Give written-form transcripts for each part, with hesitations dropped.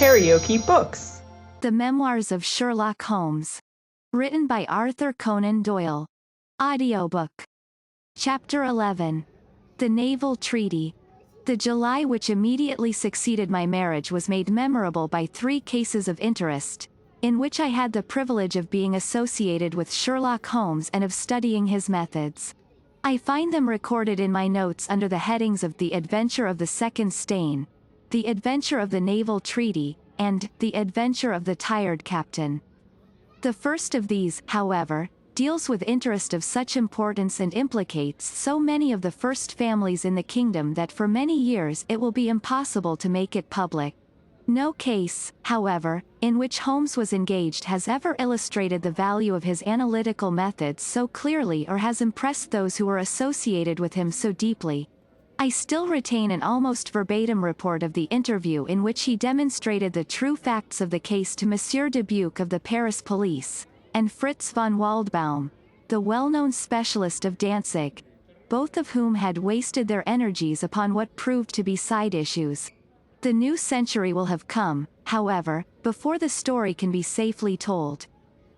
KaraokeBooks. The Memoirs of Sherlock Holmes. Written by Arthur Conan Doyle. Audiobook. Chapter 11. The Naval Treaty. The July which immediately succeeded my marriage was made memorable by 3 cases of interest, in which I had the privilege of being associated with Sherlock Holmes and of studying his methods. I find them recorded in my notes under the headings of The Adventure of the Second Stain, The Adventure of the Naval Treaty, and The Adventure of the Tired Captain. The first of these, however, deals with interest of such importance and implicates so many of the first families in the kingdom that for many years it will be impossible to make it public. No case, however, in which Holmes was engaged has ever illustrated the value of his analytical methods so clearly or has impressed those who were associated with him so deeply. I still retain an almost verbatim report of the interview in which he demonstrated the true facts of the case to Monsieur Dubuque of the Paris police, and Fritz von Waldbaum, the well-known specialist of Danzig, both of whom had wasted their energies upon what proved to be side issues. The new century will have come, however, before the story can be safely told.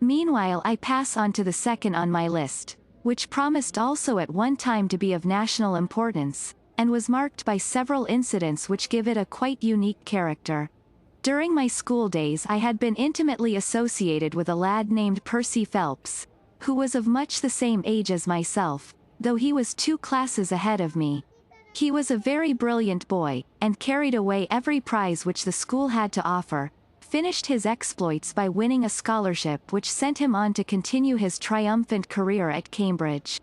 Meanwhile I pass on to the second on my list, which promised also at one time to be of national importance, and was marked by several incidents which give it a quite unique character. During my school days I had been intimately associated with a lad named Percy Phelps, who was of much the same age as myself, though he was 2 classes ahead of me. He was a very brilliant boy, and carried away every prize which the school had to offer, finished his exploits by winning a scholarship which sent him on to continue his triumphant career at Cambridge.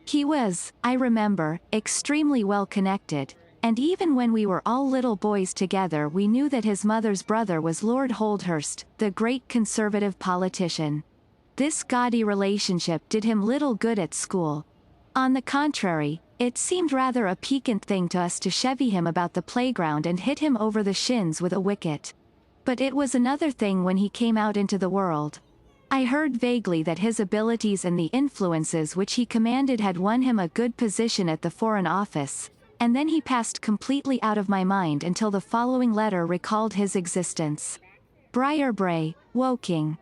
He was, I remember, extremely well connected, and even when we were all little boys together we knew that his mother's brother was Lord Holdhurst, the great Conservative politician. This gaudy relationship did him little good at school. On the contrary, it seemed rather a piquant thing to us to chevy him about the playground and hit him over the shins with a wicket. But it was another thing when he came out into the world. I heard vaguely that his abilities and the influences which he commanded had won him a good position at the Foreign Office, and then he passed completely out of my mind until the following letter recalled his existence. Briarbrae, Woking.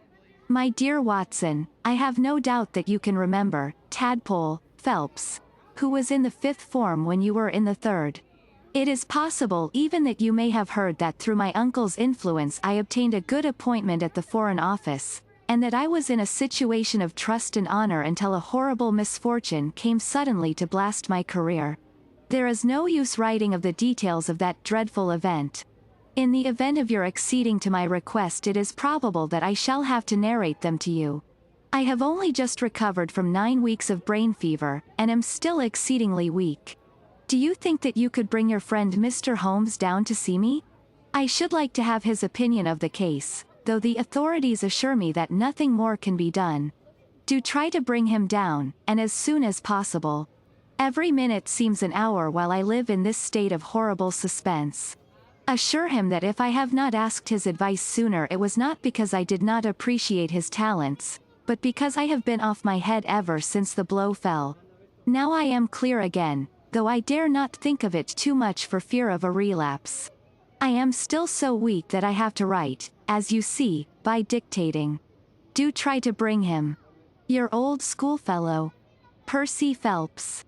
My dear Watson, I have no doubt that you can remember, Tadpole, Phelps, who was in the 5th form when you were in the 3rd. It is possible even that you may have heard that through my uncle's influence I obtained a good appointment at the Foreign Office, and that I was in a situation of trust and honor until a horrible misfortune came suddenly to blast my career. There is no use writing of the details of that dreadful event. In the event of your acceding to my request it is probable that I shall have to narrate them to you. I have only just recovered from 9 weeks of brain fever, and am still exceedingly weak. Do you think that you could bring your friend Mr. Holmes down to see me? I should like to have his opinion of the case, though the authorities assure me that nothing more can be done. Do try to bring him down, and as soon as possible. Every minute seems an hour while I live in this state of horrible suspense. Assure him that if I have not asked his advice sooner it was not because I did not appreciate his talents, but because I have been off my head ever since the blow fell. Now I am clear again, though I dare not think of it too much for fear of a relapse. I am still so weak that I have to write, as you see, by dictating. Do try to bring him. Your old schoolfellow, Percy Phelps.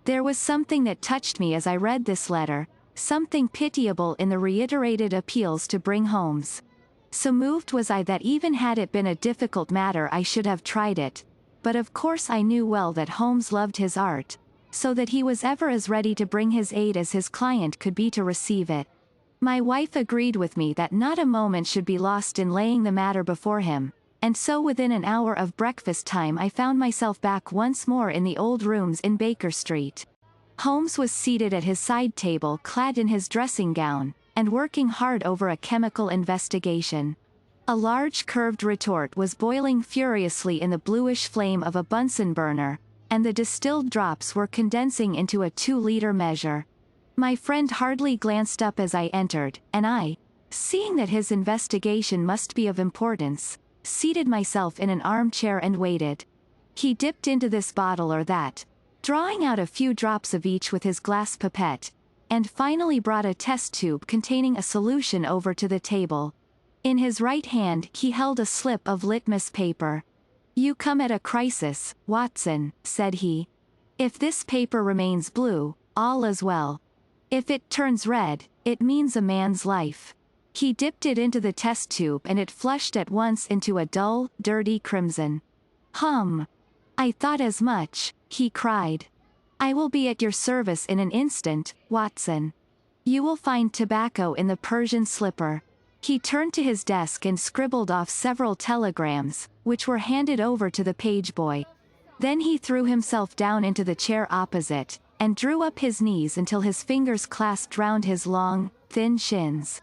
There was something that touched me as I read this letter, something pitiable in the reiterated appeals to bring Holmes. So moved was I that even had it been a difficult matter I should have tried it, but of course I knew well that Holmes loved his art, so that he was ever as ready to bring his aid as his client could be to receive it. My wife agreed with me that not a moment should be lost in laying the matter before him, and so within an hour of breakfast time I found myself back once more in the old rooms in Baker Street. Holmes was seated at his side table clad in his dressing gown, and working hard over a chemical investigation. A large curved retort was boiling furiously in the bluish flame of a Bunsen burner, and the distilled drops were condensing into a 2-liter measure. My friend hardly glanced up as I entered, and I, seeing that his investigation must be of importance, seated myself in an armchair and waited. He dipped into this bottle or that, drawing out a few drops of each with his glass pipette, and finally brought a test tube containing a solution over to the table. In his right hand he held a slip of litmus paper. "You come at a crisis, Watson," said he. "If this paper remains blue, all is well. If it turns red, it means a man's life." He dipped it into the test tube and it flushed at once into a dull, dirty crimson. "Hum. I thought as much," he cried. "I will be at your service in an instant, Watson. You will find tobacco in the Persian slipper." He turned to his desk and scribbled off several telegrams, which were handed over to the page boy. Then he threw himself down into the chair opposite, and drew up his knees until his fingers clasped round his long, thin shins.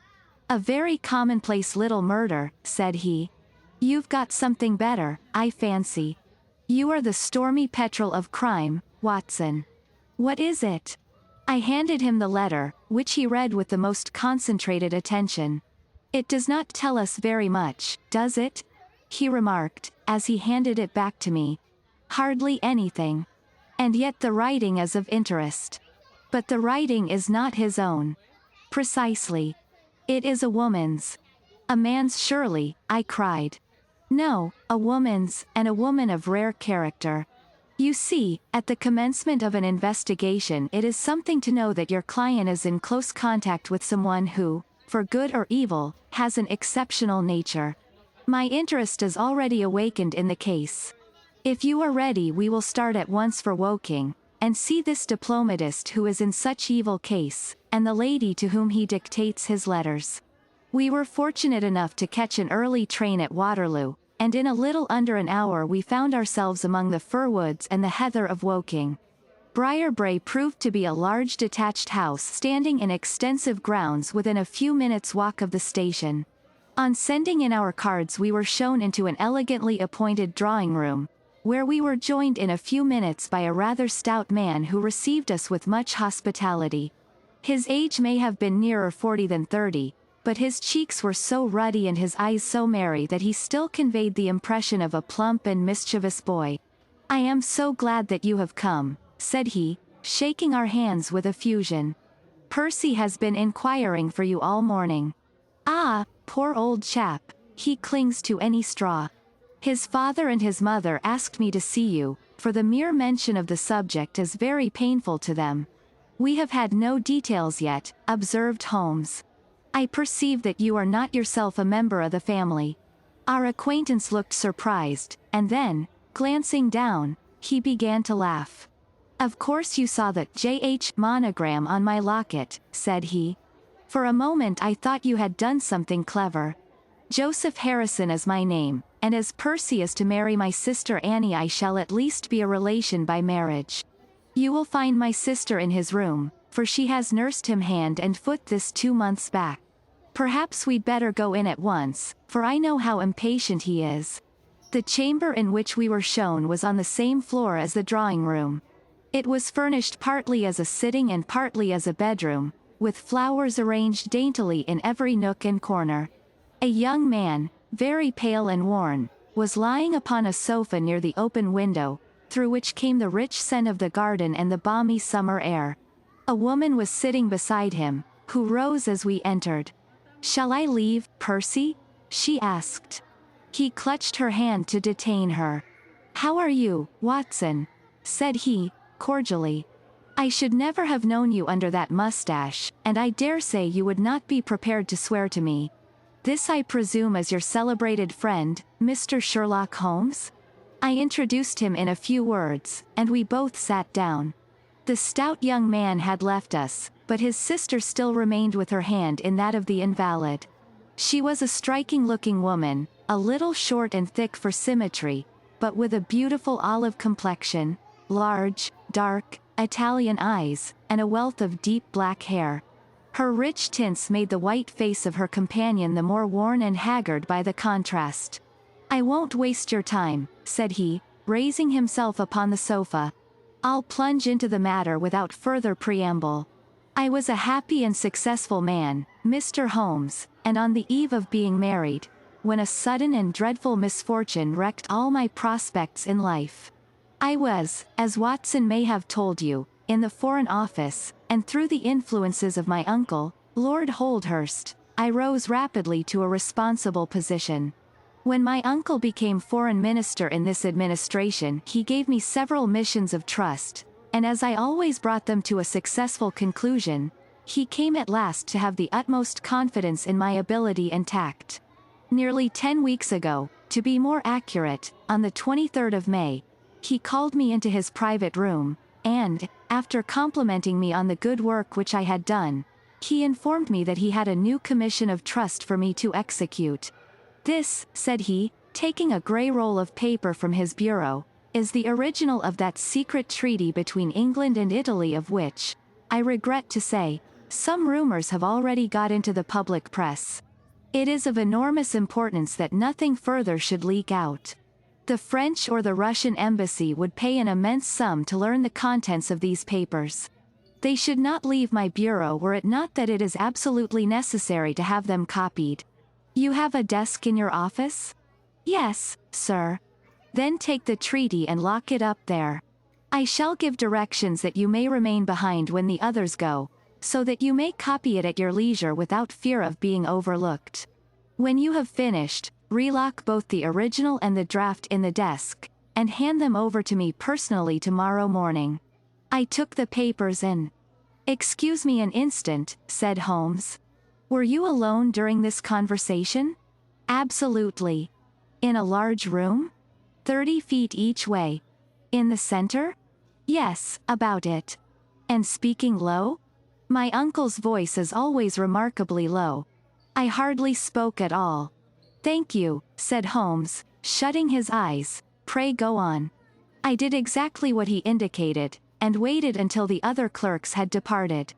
"A very commonplace little murder," said he. "You've got something better, I fancy. You are the stormy petrel of crime, Watson." "What is it?" I handed him the letter, which he read with the most concentrated attention. "It does not tell us very much, does it?" he remarked, as he handed it back to me. "Hardly anything. And yet the writing is of interest." "But the writing is not his own." "Precisely. It is a woman's." "A man's surely," I cried. "No, a woman's, and a woman of rare character. You see, at the commencement of an investigation it is something to know that your client is in close contact with someone who, for good or evil, has an exceptional nature. My interest is already awakened in the case. If you are ready we will start at once for Woking, and see this diplomatist who is in such evil case, and the lady to whom he dictates his letters." We were fortunate enough to catch an early train at Waterloo, and in a little under an hour we found ourselves among the fir woods and the heather of Woking. Briarbrae proved to be a large detached house standing in extensive grounds within a few minutes' walk of the station. On sending in our cards we were shown into an elegantly appointed drawing room, where we were joined in a few minutes by a rather stout man who received us with much hospitality. His age may have been nearer 40 than 30, but his cheeks were so ruddy and his eyes so merry that he still conveyed the impression of a plump and mischievous boy. "I am so glad that you have come," said he, shaking our hands with effusion. "Percy has been inquiring for you all morning." "Ah, poor old chap, he clings to any straw. His father and his mother asked me to see you, for the mere mention of the subject is very painful to them." "We have had no details yet," observed Holmes. "I perceive that you are not yourself a member of the family." Our acquaintance looked surprised, and then, glancing down, he began to laugh. "Of course you saw the J.H. monogram on my locket," said he. "For a moment I thought you had done something clever. Joseph Harrison is my name, and as Percy is to marry my sister Annie I shall at least be a relation by marriage. You will find my sister in his room, for she has nursed him hand and foot this 2 months back. Perhaps we'd better go in at once, for I know how impatient he is." The chamber in which we were shown was on the same floor as the drawing room. It was furnished partly as a sitting and partly as a bedroom, with flowers arranged daintily in every nook and corner. A young man, very pale and worn, was lying upon a sofa near the open window, through which came the rich scent of the garden and the balmy summer air. A woman was sitting beside him, who rose as we entered. "Shall I leave, Percy?" she asked. He clutched her hand to detain her. "How are you, Watson?" said he, cordially. "I should never have known you under that mustache, and I dare say you would not be prepared to swear to me. This I presume is your celebrated friend, Mr. Sherlock Holmes?" I introduced him in a few words, and we both sat down. The stout young man had left us, but his sister still remained with her hand in that of the invalid. She was a striking-looking woman, a little short and thick for symmetry, but with a beautiful olive complexion, large, dark, Italian eyes, and a wealth of deep black hair. Her rich tints made the white face of her companion the more worn and haggard by the contrast. "I won't waste your time," said he, raising himself upon the sofa. "I'll plunge into the matter without further preamble. I was a happy and successful man, Mr. Holmes, and on the eve of being married, when a sudden and dreadful misfortune wrecked all my prospects in life. I was, as Watson may have told you, in the Foreign Office, and through the influences of my uncle, Lord Holdhurst, I rose rapidly to a responsible position. When my uncle became foreign minister in this administration, he gave me several missions of trust, and as I always brought them to a successful conclusion, he came at last to have the utmost confidence in my ability and tact. Nearly 10 weeks ago, to be more accurate, on the 23rd of May, he called me into his private room, and, after complimenting me on the good work which I had done, he informed me that he had a new commission of trust for me to execute. This, said he, taking a grey roll of paper from his bureau, is the original of that secret treaty between England and Italy of which, I regret to say, some rumours have already got into the public press. It is of enormous importance that nothing further should leak out. The French or the Russian embassy would pay an immense sum to learn the contents of these papers. They should not leave my bureau were it not that it is absolutely necessary to have them copied. You have a desk in your office? Yes, sir. Then take the treaty and lock it up there. I shall give directions that you may remain behind when the others go, so that you may copy it at your leisure without fear of being overlooked. When you have finished, relock both the original and the draft in the desk, and hand them over to me personally tomorrow morning. I took the papers and... Excuse me an instant, said Holmes. Were you alone during this conversation? Absolutely. In a large room? 30 feet each way. In the center? Yes, about it. And speaking low? My uncle's voice is always remarkably low. I hardly spoke at all. Thank you, said Holmes, shutting his eyes. Pray go on. I did exactly what he indicated, and waited until the other clerks had departed.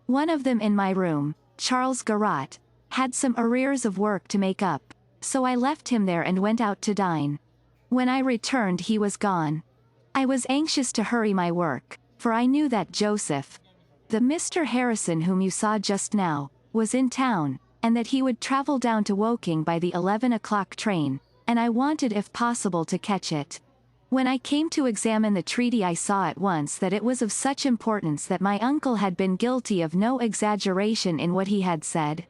One of them in my room, Charles Garrott, had some arrears of work to make up, so I left him there and went out to dine. When I returned he was gone. I was anxious to hurry my work, for I knew that Joseph, the Mr. Harrison whom you saw just now, was in town, and that he would travel down to Woking by the 11 o'clock train, and I wanted if possible to catch it. When I came to examine the treaty I saw at once that it was of such importance that my uncle had been guilty of no exaggeration in what he had said.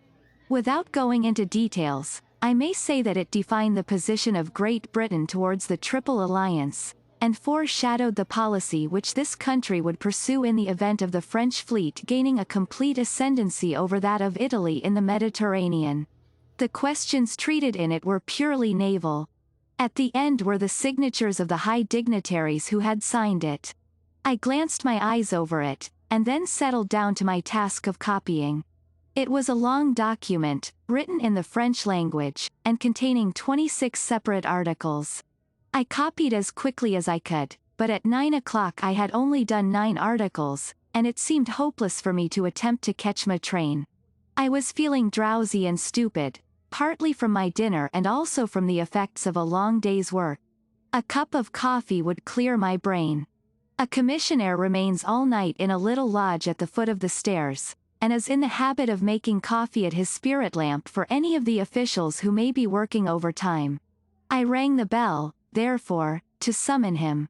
Without going into details, I may say that it defined the position of Great Britain towards the Triple Alliance, and foreshadowed the policy which this country would pursue in the event of the French fleet gaining a complete ascendancy over that of Italy in the Mediterranean. The questions treated in it were purely naval. At the end were the signatures of the high dignitaries who had signed it. I glanced my eyes over it, and then settled down to my task of copying. It was a long document, written in the French language, and containing 26 separate articles. I copied as quickly as I could, but at 9 o'clock I had only done 9 articles, and it seemed hopeless for me to attempt to catch my train. I was feeling drowsy and stupid, partly from my dinner and also from the effects of a long day's work. A cup of coffee would clear my brain. A commissionaire remains all night in a little lodge at the foot of the stairs, and is in the habit of making coffee at his spirit lamp for any of the officials who may be working overtime. I rang the bell, therefore, to summon him.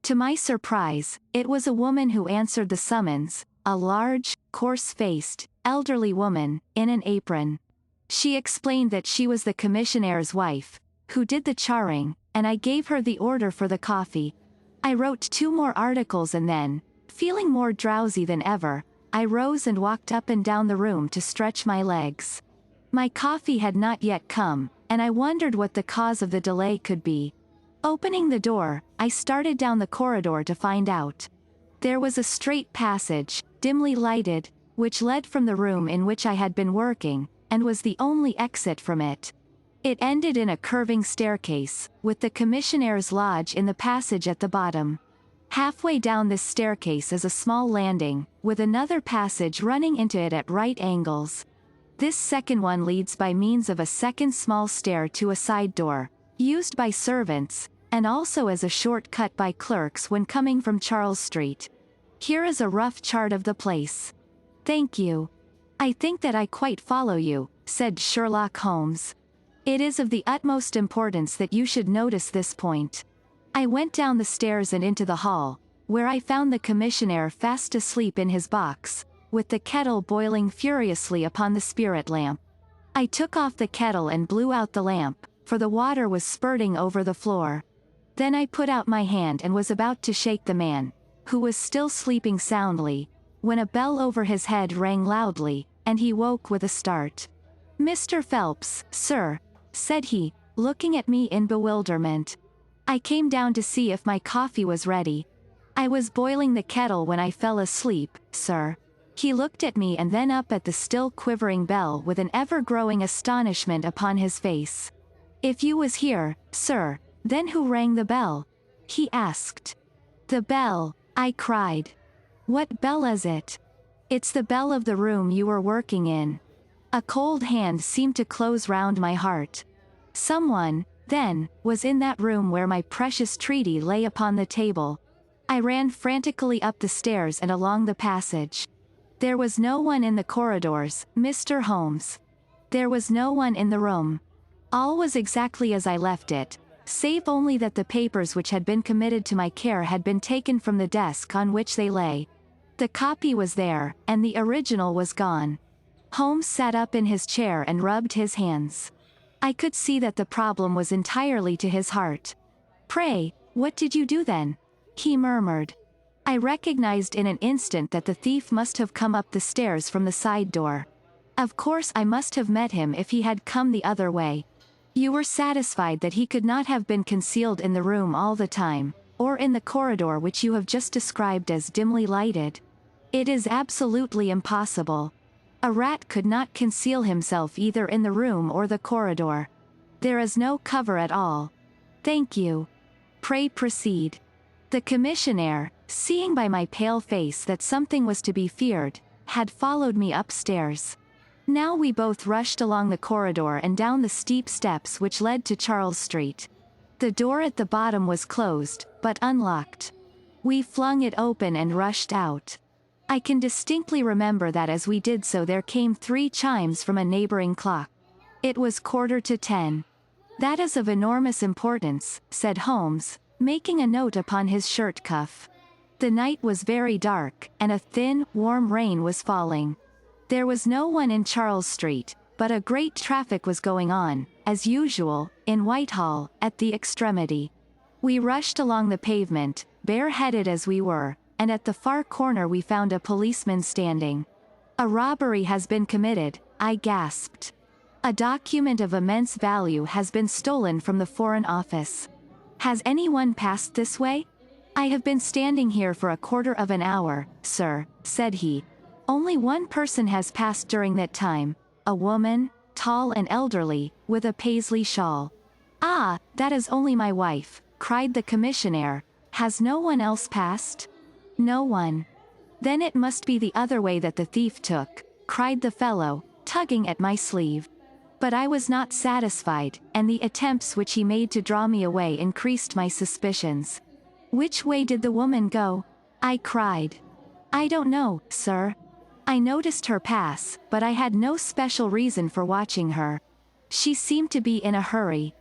To my surprise, it was a woman who answered the summons, a large, coarse-faced, elderly woman, in an apron. She explained that she was the commissionaire's wife, who did the charring, and I gave her the order for the coffee. I wrote 2 more articles and then, feeling more drowsy than ever, I rose and walked up and down the room to stretch my legs. My coffee had not yet come, and I wondered what the cause of the delay could be. Opening the door, I started down the corridor to find out. There was a straight passage, dimly lighted, which led from the room in which I had been working, and was the only exit from it. It ended in a curving staircase, with the commissionaire's lodge in the passage at the bottom. Halfway down this staircase is a small landing, with another passage running into it at right angles. This second one leads by means of a second small stair to a side door, used by servants, and also as a short cut by clerks when coming from Charles Street. Here is a rough chart of the place. Thank you. I think that I quite follow you, said Sherlock Holmes. It is of the utmost importance that you should notice this point. I went down the stairs and into the hall, where I found the commissionaire fast asleep in his box, with the kettle boiling furiously upon the spirit lamp. I took off the kettle and blew out the lamp, for the water was spurting over the floor. Then I put out my hand and was about to shake the man, who was still sleeping soundly, when a bell over his head rang loudly, and he woke with a start. "Mr. Phelps, sir," said he, looking at me in bewilderment. "I came down to see if my coffee was ready. I was boiling the kettle when I fell asleep, sir." He looked at me and then up at the still quivering bell with an ever-growing astonishment upon his face. "If you was here, sir, then who rang the bell?" he asked. "The bell," I cried. "What bell is it?" "It's the bell of the room you were working in." A cold hand seemed to close round my heart. Someone, then, was in that room where my precious treaty lay upon the table. I ran frantically up the stairs and along the passage. There was no one in the corridors, Mr. Holmes. There was no one in the room. All was exactly as I left it, save only that the papers which had been committed to my care had been taken from the desk on which they lay. The copy was there, and the original was gone. Holmes sat up in his chair and rubbed his hands. I could see that the problem was entirely to his heart. "Pray, what did you do then?" he murmured. I recognized in an instant that the thief must have come up the stairs from the side door. Of course I must have met him if he had come the other way. "You were satisfied that he could not have been concealed in the room all the time, or in the corridor which you have just described as dimly lighted?" "It is absolutely impossible. A rat could not conceal himself either in the room or the corridor. There is no cover at all." "Thank you. Pray proceed." The commissionaire, seeing by my pale face that something was to be feared, had followed me upstairs. Now we both rushed along the corridor and down the steep steps which led to Charles Street. The door at the bottom was closed, but unlocked. We flung it open and rushed out. I can distinctly remember that as we did so there came 3 chimes from a neighboring clock. It was 10:15. "That is of enormous importance," said Holmes, making a note upon his shirt cuff. The night was very dark, and a thin, warm rain was falling. There was no one in Charles Street, but a great traffic was going on, as usual, in Whitehall, at the extremity. We rushed along the pavement, bareheaded as we were, and at the far corner we found a policeman standing. "A robbery has been committed," I gasped. "A document of immense value has been stolen from the Foreign Office. Has anyone passed this way?" "I have been standing here for a quarter of an hour, sir," said he. "Only one person has passed during that time, a woman, tall and elderly, with a paisley shawl." "Ah, that is only my wife," cried the commissionaire. "Has no one else passed?" "No one." "Then it must be the other way that the thief took," cried the fellow, tugging at my sleeve. But I was not satisfied, and the attempts which he made to draw me away increased my suspicions. "Which way did the woman go?" I cried. "I don't know, sir. I noticed her pass, but I had no special reason for watching her. She seemed to be in a hurry."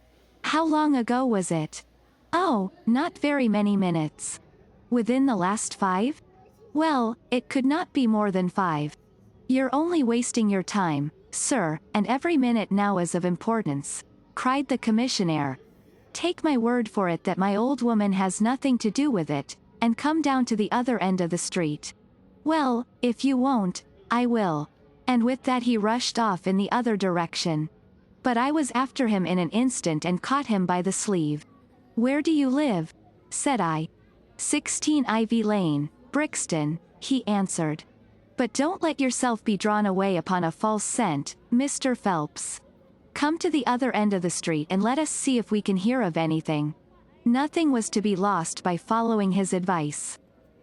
"How long ago was it?" "Oh, not very many minutes." "Within the last 5? "Well, it could not be more than 5. "You're only wasting your time, sir, and every minute now is of importance," cried the commissionaire. "Take my word for it that my old woman has nothing to do with it, and come down to the other end of the street." "Well, if you won't, I will." And with that he rushed off in the other direction. But I was after him in an instant and caught him by the sleeve. "Where do you live?" said I. 16 Ivy Lane, Brixton," he answered. "But don't let yourself be drawn away upon a false scent, Mr. Phelps. Come to the other end of the street and let us see if we can hear of anything." Nothing was to be lost by following his advice.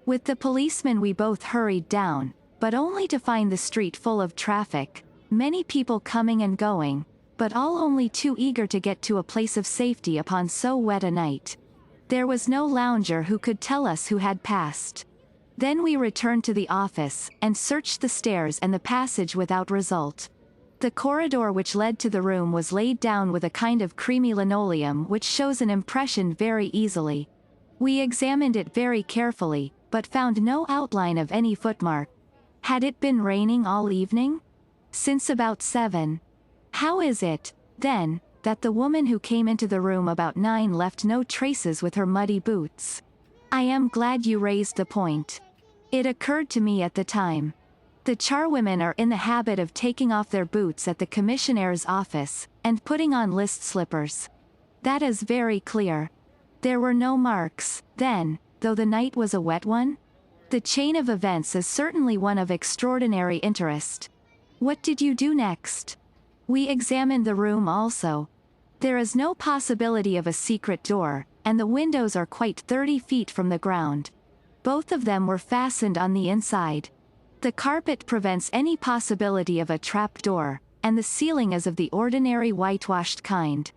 With the policeman we both hurried down, but only to find the street full of traffic, many people coming and going, but all only too eager to get to a place of safety upon so wet a night. There was no lounger who could tell us who had passed. Then we returned to the office, and searched the stairs and the passage without result. The corridor which led to the room was laid down with a kind of creamy linoleum which shows an impression very easily. We examined it very carefully, but found no outline of any footmark. Had it been raining all evening? Since about 7. How is it, then, that the woman who came into the room about 9 left no traces with her muddy boots? I am glad you raised the point. It occurred to me at the time. The charwomen are in the habit of taking off their boots at the commissionaire's office, and putting on list slippers. That is very clear. There were no marks, then, though the night was a wet one? The chain of events is certainly one of extraordinary interest. What did you do next? We examined the room also. There is no possibility of a secret door, and the windows are quite 30 feet from the ground. Both of them were fastened on the inside. The carpet prevents any possibility of a trap door, and the ceiling is of the ordinary whitewashed kind.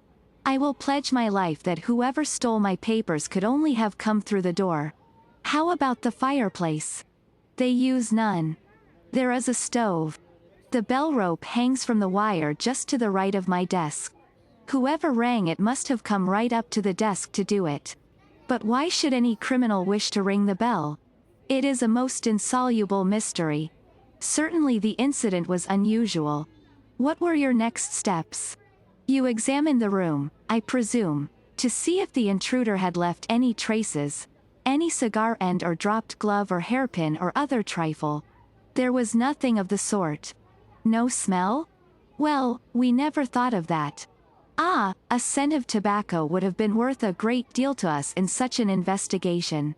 I will pledge my life that whoever stole my papers could only have come through the door. How about the fireplace? They use none. There is a stove. The bell rope hangs from the wire just to the right of my desk. Whoever rang it must have come right up to the desk to do it. But why should any criminal wish to ring the bell? It is a most insoluble mystery. Certainly the incident was unusual. What were your next steps? You examined the room, I presume, to see if the intruder had left any traces, any cigar end or dropped glove or hairpin or other trifle. There was nothing of the sort. No smell? Well, we never thought of that. Ah, a scent of tobacco would have been worth a great deal to us in such an investigation.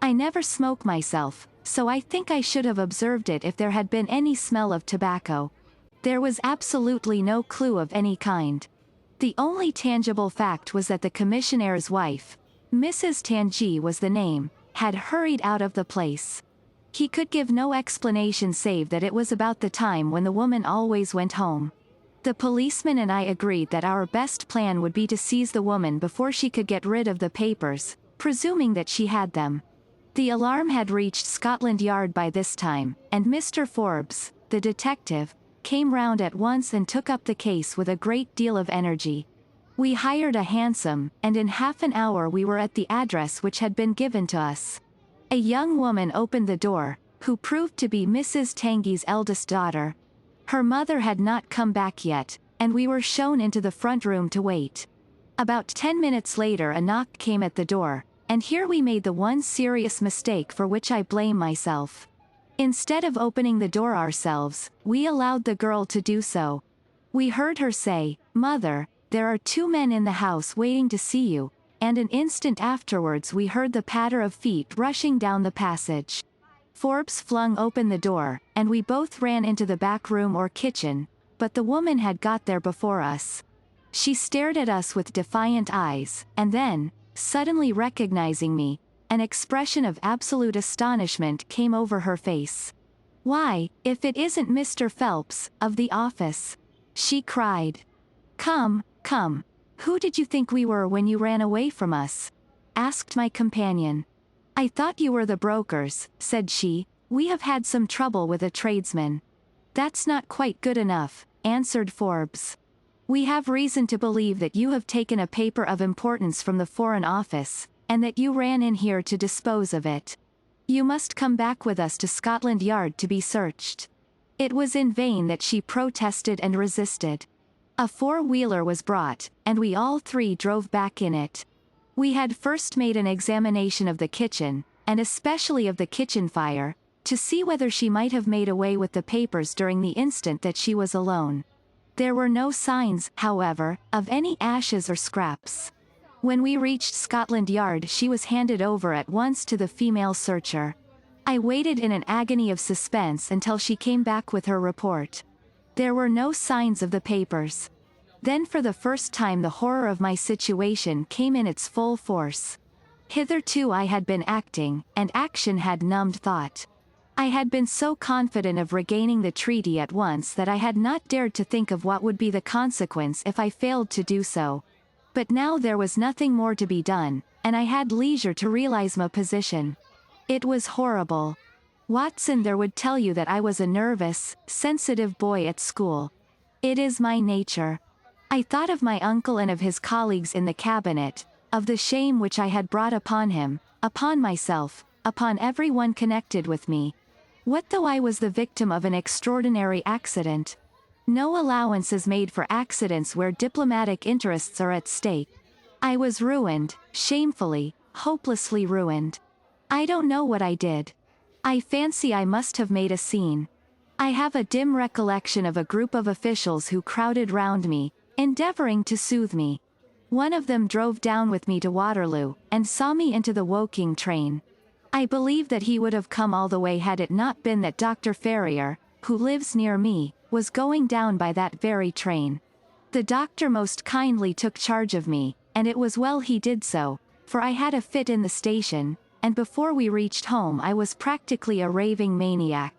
I never smoke myself, so I think I should have observed it if there had been any smell of tobacco. There was absolutely no clue of any kind. The only tangible fact was that the commissionaire's wife, Mrs. Tangi was the name, had hurried out of the place. He could give no explanation save that it was about the time when the woman always went home. The policeman and I agreed that our best plan would be to seize the woman before she could get rid of the papers, presuming that she had them. The alarm had reached Scotland Yard by this time, and Mr. Forbes, the detective, came round at once and took up the case with a great deal of energy. We hired a hansom, and in half an hour we were at the address which had been given to us. A young woman opened the door, who proved to be Mrs. Tangi's eldest daughter. Her mother had not come back yet, and we were shown into the front room to wait. About 10 minutes later a knock came at the door, and here we made the one serious mistake for which I blame myself. Instead of opening the door ourselves, we allowed the girl to do so. We heard her say, "Mother, there are 2 men in the house waiting to see you," and an instant afterwards we heard the patter of feet rushing down the passage. Forbes flung open the door, and we both ran into the back room or kitchen, but the woman had got there before us. She stared at us with defiant eyes, and then, suddenly recognizing me, an expression of absolute astonishment came over her face. "Why, if it isn't Mr. Phelps, of the office!" she cried. "Come, come. Who did you think we were when you ran away from us?" asked my companion. "I thought you were the brokers," said she. "We have had some trouble with a tradesman." "That's not quite good enough," answered Forbes. "We have reason to believe that you have taken a paper of importance from the Foreign Office, and that you ran in here to dispose of it. You must come back with us to Scotland Yard to be searched." It was in vain that she protested and resisted. A 4-wheeler was brought, and we all 3 drove back in it. We had first made an examination of the kitchen, and especially of the kitchen fire, to see whether she might have made away with the papers during the instant that she was alone. There were no signs, however, of any ashes or scraps. When we reached Scotland Yard she was handed over at once to the female searcher. I waited in an agony of suspense until she came back with her report. There were no signs of the papers. Then for the first time the horror of my situation came in its full force. Hitherto I had been acting, and action had numbed thought. I had been so confident of regaining the treaty at once that I had not dared to think of what would be the consequence if I failed to do so. But now there was nothing more to be done, and I had leisure to realize my position. It was horrible. Watson there would tell you that I was a nervous, sensitive boy at school. It is my nature. I thought of my uncle and of his colleagues in the cabinet, of the shame which I had brought upon him, upon myself, upon everyone connected with me. What though I was the victim of an extraordinary accident? No allowance is made for accidents where diplomatic interests are at stake. I was ruined, shamefully, hopelessly ruined. I don't know what I did. I fancy I must have made a scene. I have a dim recollection of a group of officials who crowded round me, endeavoring to soothe me. One of them drove down with me to Waterloo, and saw me into the Woking train. I believe that he would have come all the way had it not been that Dr. Ferrier, who lives near me, was going down by that very train. The doctor most kindly took charge of me, and it was well he did so, for I had a fit in the station, and before we reached home I was practically a raving maniac.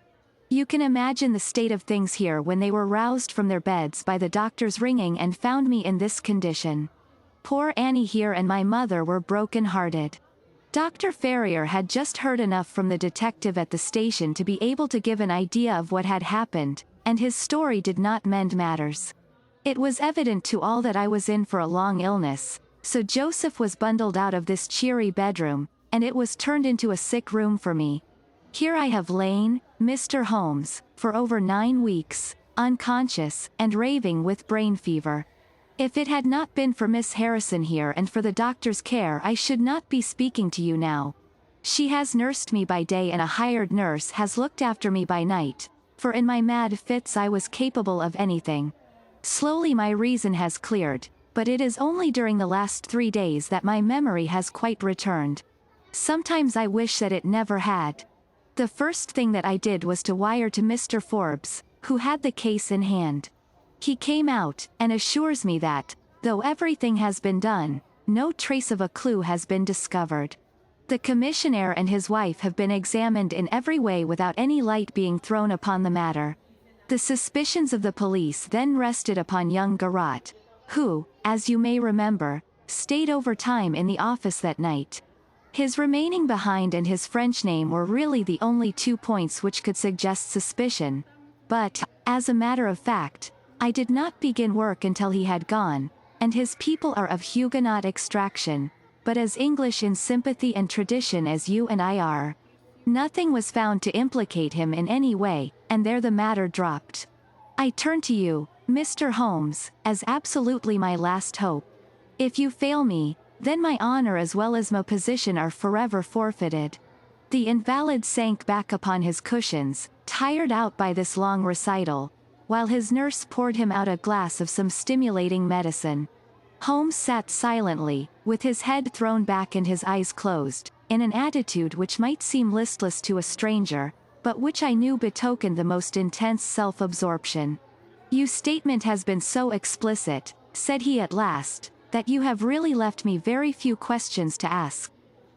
You can imagine the state of things here when they were roused from their beds by the doctor's ringing and found me in this condition. Poor Annie here and my mother were broken-hearted. Dr. Ferrier had just heard enough from the detective at the station to be able to give an idea of what had happened, and his story did not mend matters. It was evident to all that I was in for a long illness, so Joseph was bundled out of this cheery bedroom, and it was turned into a sick room for me. Here I have lain, Mr. Holmes, for over 9 weeks, unconscious, and raving with brain fever. If it had not been for Miss Harrison here and for the doctor's care I should not be speaking to you now. She has nursed me by day and a hired nurse has looked after me by night, for in my mad fits I was capable of anything. Slowly my reason has cleared, but it is only during the last 3 days that my memory has quite returned. Sometimes I wish that it never had. The first thing that I did was to wire to Mr. Forbes, who had the case in hand. He came out, and assures me that, though everything has been done, no trace of a clue has been discovered. The commissioner and his wife have been examined in every way without any light being thrown upon the matter. The suspicions of the police then rested upon young Garrott, who, as you may remember, stayed over time in the office that night. His remaining behind and his French name were really the only 2 points which could suggest suspicion. But, as a matter of fact, I did not begin work until he had gone, and his people are of Huguenot extraction, but as English in sympathy and tradition as you and I are. Nothing was found to implicate him in any way, and there the matter dropped. I turn to you, Mr. Holmes, as absolutely my last hope. If you fail me, then my honor as well as my position are forever forfeited. The invalid sank back upon his cushions, tired out by this long recital, while his nurse poured him out a glass of some stimulating medicine. Holmes sat silently, with his head thrown back and his eyes closed, in an attitude which might seem listless to a stranger, but which I knew betokened the most intense self-absorption. "Your statement has been so explicit," said he at last, "that you have really left me very few questions to ask.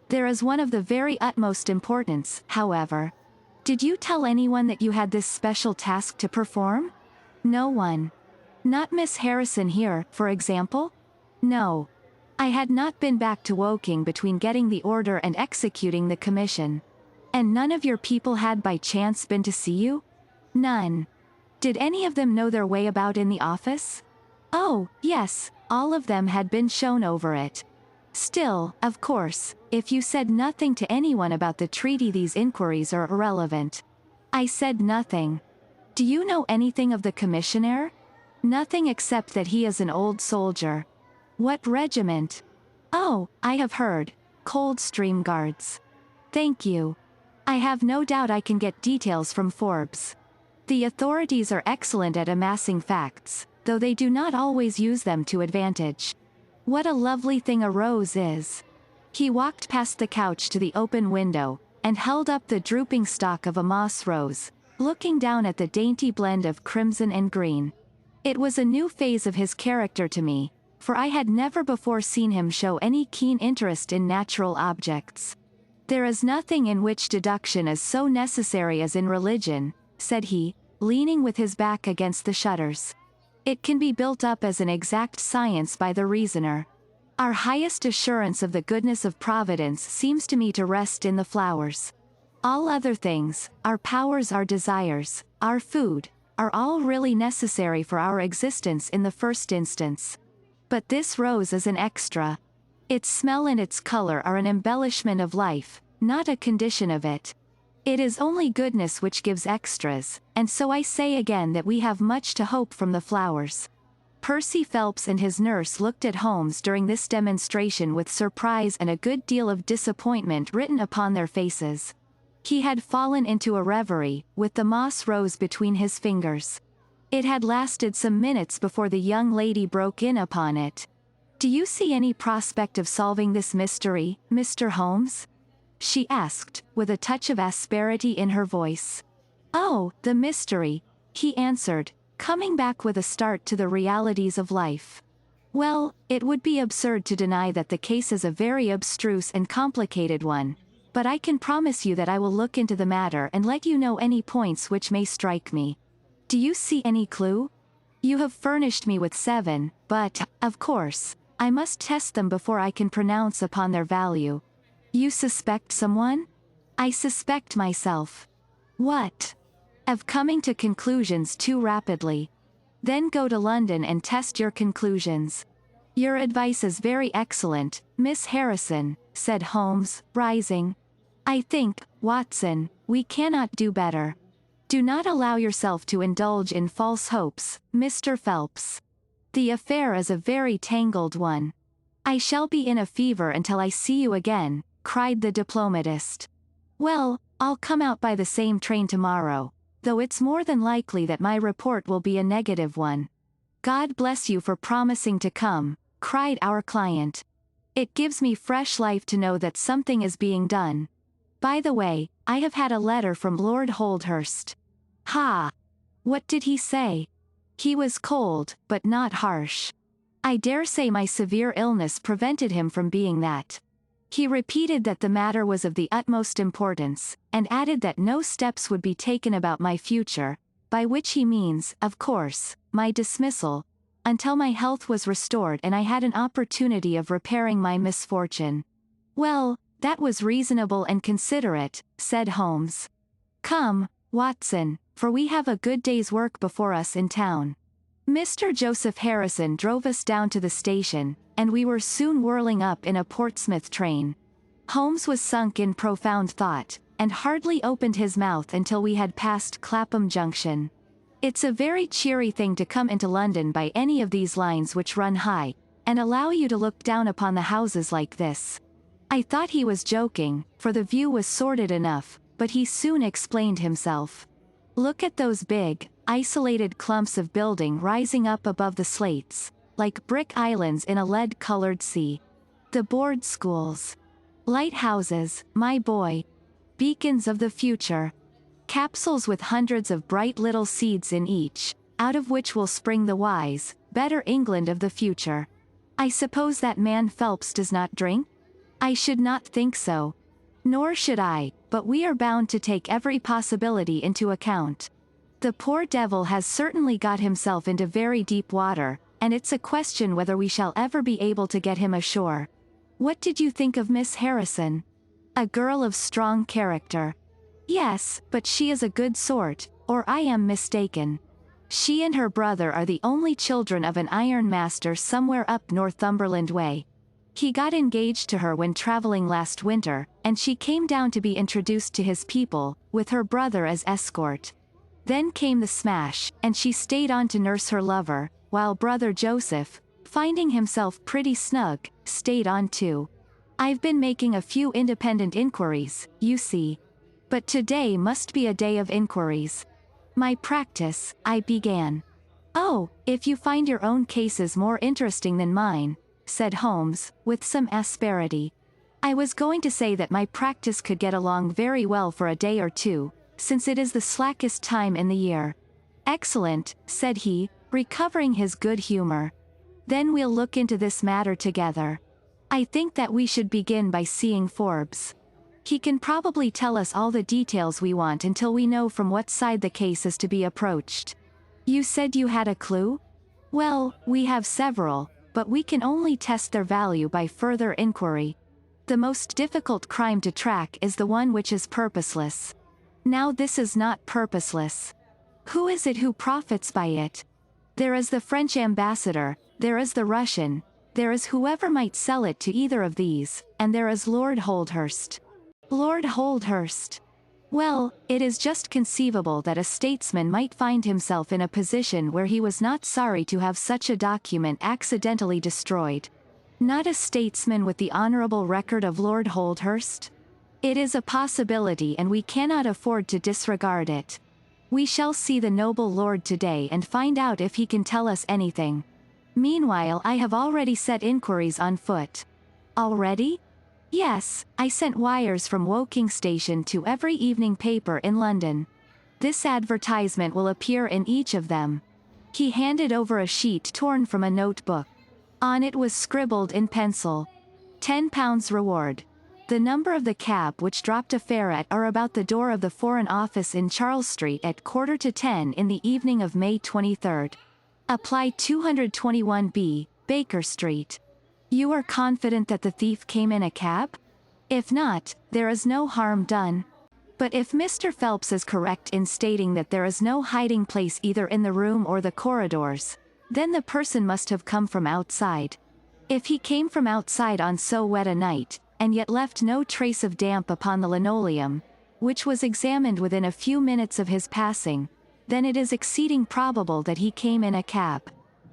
There is one of the very utmost importance, however. Did you tell anyone that you had this special task to perform?" "No one." "Not Miss Harrison here, for example?" "No. I had not been back to Woking between getting the order and executing the commission." "And none of your people had by chance been to see you?" "None." "Did any of them know their way about in the office?" "Oh, yes, all of them had been shown over it. Still, of course, if you said nothing to anyone about the treaty these inquiries are irrelevant." "I said nothing." "Do you know anything of the commissioner?" "Nothing except that he is an old soldier." "What regiment?" "Oh, I have heard. Coldstream Guards." "Thank you. I have no doubt I can get details from Forbes. The authorities are excellent at amassing facts, though they do not always use them to advantage. What a lovely thing a rose is." He walked past the couch to the open window, and held up the drooping stalk of a moss rose, looking down at the dainty blend of crimson and green. It was a new phase of his character to me, for I had never before seen him show any keen interest in natural objects. "There is nothing in which deduction is so necessary as in religion," said he, leaning with his back against the shutters. "It can be built up as an exact science by the reasoner. Our highest assurance of the goodness of Providence seems to me to rest in the flowers. All other things, our powers, our desires, our food, are all really necessary for our existence in the first instance. But this rose is an extra. Its smell and its color are an embellishment of life, not a condition of it. It is only goodness which gives extras, and so I say again that we have much to hope from the flowers. Percy Phelps and his nurse looked at Holmes during this demonstration with surprise and a good deal of disappointment written upon their faces. He had fallen into a reverie, with the moss rose between his fingers. It had lasted some minutes before the young lady broke in upon it. "Do you see any prospect of solving this mystery, Mr. Holmes?" she asked, with a touch of asperity in her voice. "Oh, the mystery," he answered, coming back with a start to the realities of life. "Well, it would be absurd to deny that the case is a very abstruse and complicated one, but I can promise you that I will look into the matter and let you know any points which may strike me. Do you see any clue? You have furnished me with 7, but, of course, I must test them before I can pronounce upon their value." "You suspect someone?" "I suspect myself." "What?" "Of coming to conclusions too rapidly." "Then go to London and test your conclusions." "Your advice is very excellent, Miss Harrison," said Holmes, rising. "I think, Watson, we cannot do better. Do not allow yourself to indulge in false hopes, Mr. Phelps. The affair is a very tangled one." "I shall be in a fever until I see you again," cried the diplomatist. "Well, I'll come out by the same train tomorrow, though it's more than likely that my report will be a negative one." "God bless you for promising to come," cried our client. "It gives me fresh life to know that something is being done. By the way, I have had a letter from Lord Holdhurst." "Ha! What did he say?" "He was cold, but not harsh. I dare say my severe illness prevented him from being that. He repeated that the matter was of the utmost importance, and added that no steps would be taken about my future, by which he means, of course, my dismissal, until my health was restored and I had an opportunity of repairing my misfortune." "Well, that was reasonable and considerate," said Holmes. "Come, Watson, for we have a good day's work before us in town." Mr. Joseph Harrison drove us down to the station, and we were soon whirling up in a Portsmouth train. Holmes was sunk in profound thought, and hardly opened his mouth until we had passed Clapham Junction. "It's a very cheery thing to come into London by any of these lines which run high, and allow you to look down upon the houses like this." I thought he was joking, for the view was sordid enough, but he soon explained himself. "Look at those big, isolated clumps of building rising up above the slates, like brick islands in a lead-colored sea. The board schools. Lighthouses, my boy. Beacons of the future. Capsules with hundreds of bright little seeds in each, out of which will spring the wise, better England of the future. I suppose that man Phelps does not drink? I should not think so. Nor should I, but we are bound to take every possibility into account. The poor devil has certainly got himself into very deep water, and it's a question whether we shall ever be able to get him ashore. What did you think of Miss Harrison?" "A girl of strong character." "Yes, but she is a good sort, or I am mistaken. She and her brother are the only children of an ironmaster somewhere up Northumberland way. He got engaged to her when traveling last winter, and she came down to be introduced to his people, with her brother as escort. Then came the smash, and she stayed on to nurse her lover, while brother Joseph, finding himself pretty snug, stayed on too. I've been making a few independent inquiries, you see. But today must be a day of inquiries. My practice," I began. "Oh, if you find your own cases more interesting than mine," said Holmes, with some asperity. "I was going to say that my practice could get along very well for a day or two, since it is the slackest time in the year." "Excellent," said he, recovering his good humor. "Then we'll look into this matter together. I think that we should begin by seeing Forbes. He can probably tell us all the details we want until we know from what side the case is to be approached." "You said you had a clue?" "Well, we have several, but we can only test their value by further inquiry. The most difficult crime to track is the one which is purposeless. Now this is not purposeless. Who is it who profits by it? There is the French ambassador, there is the Russian, there is whoever might sell it to either of these, and there is Lord Holdhurst." "Lord Holdhurst. Well, it is just conceivable that a statesman might find himself in a position where he was not sorry to have such a document accidentally destroyed. Not a statesman with the honorable record of Lord Holdhurst? It is a possibility and we cannot afford to disregard it. We shall see the noble lord today and find out if he can tell us anything. Meanwhile I have already set inquiries on foot. Already? Yes, I sent wires from Woking Station to every evening paper in London. This advertisement will appear in each of them. He handed over a sheet torn from a notebook. On it was scribbled in pencil. £10 reward. The number of the cab which dropped a fare at or about the door of the Foreign Office in Charles Street at 9:45 in the evening of May 23. Apply 221B, Baker Street. You are confident that the thief came in a cab? If not, there is no harm done. But if Mr. Phelps is correct in stating that there is no hiding place either in the room or the corridors, then the person must have come from outside. If he came from outside on so wet a night, and yet left no trace of damp upon the linoleum, which was examined within a few minutes of his passing, then it is exceeding probable that he came in a cab.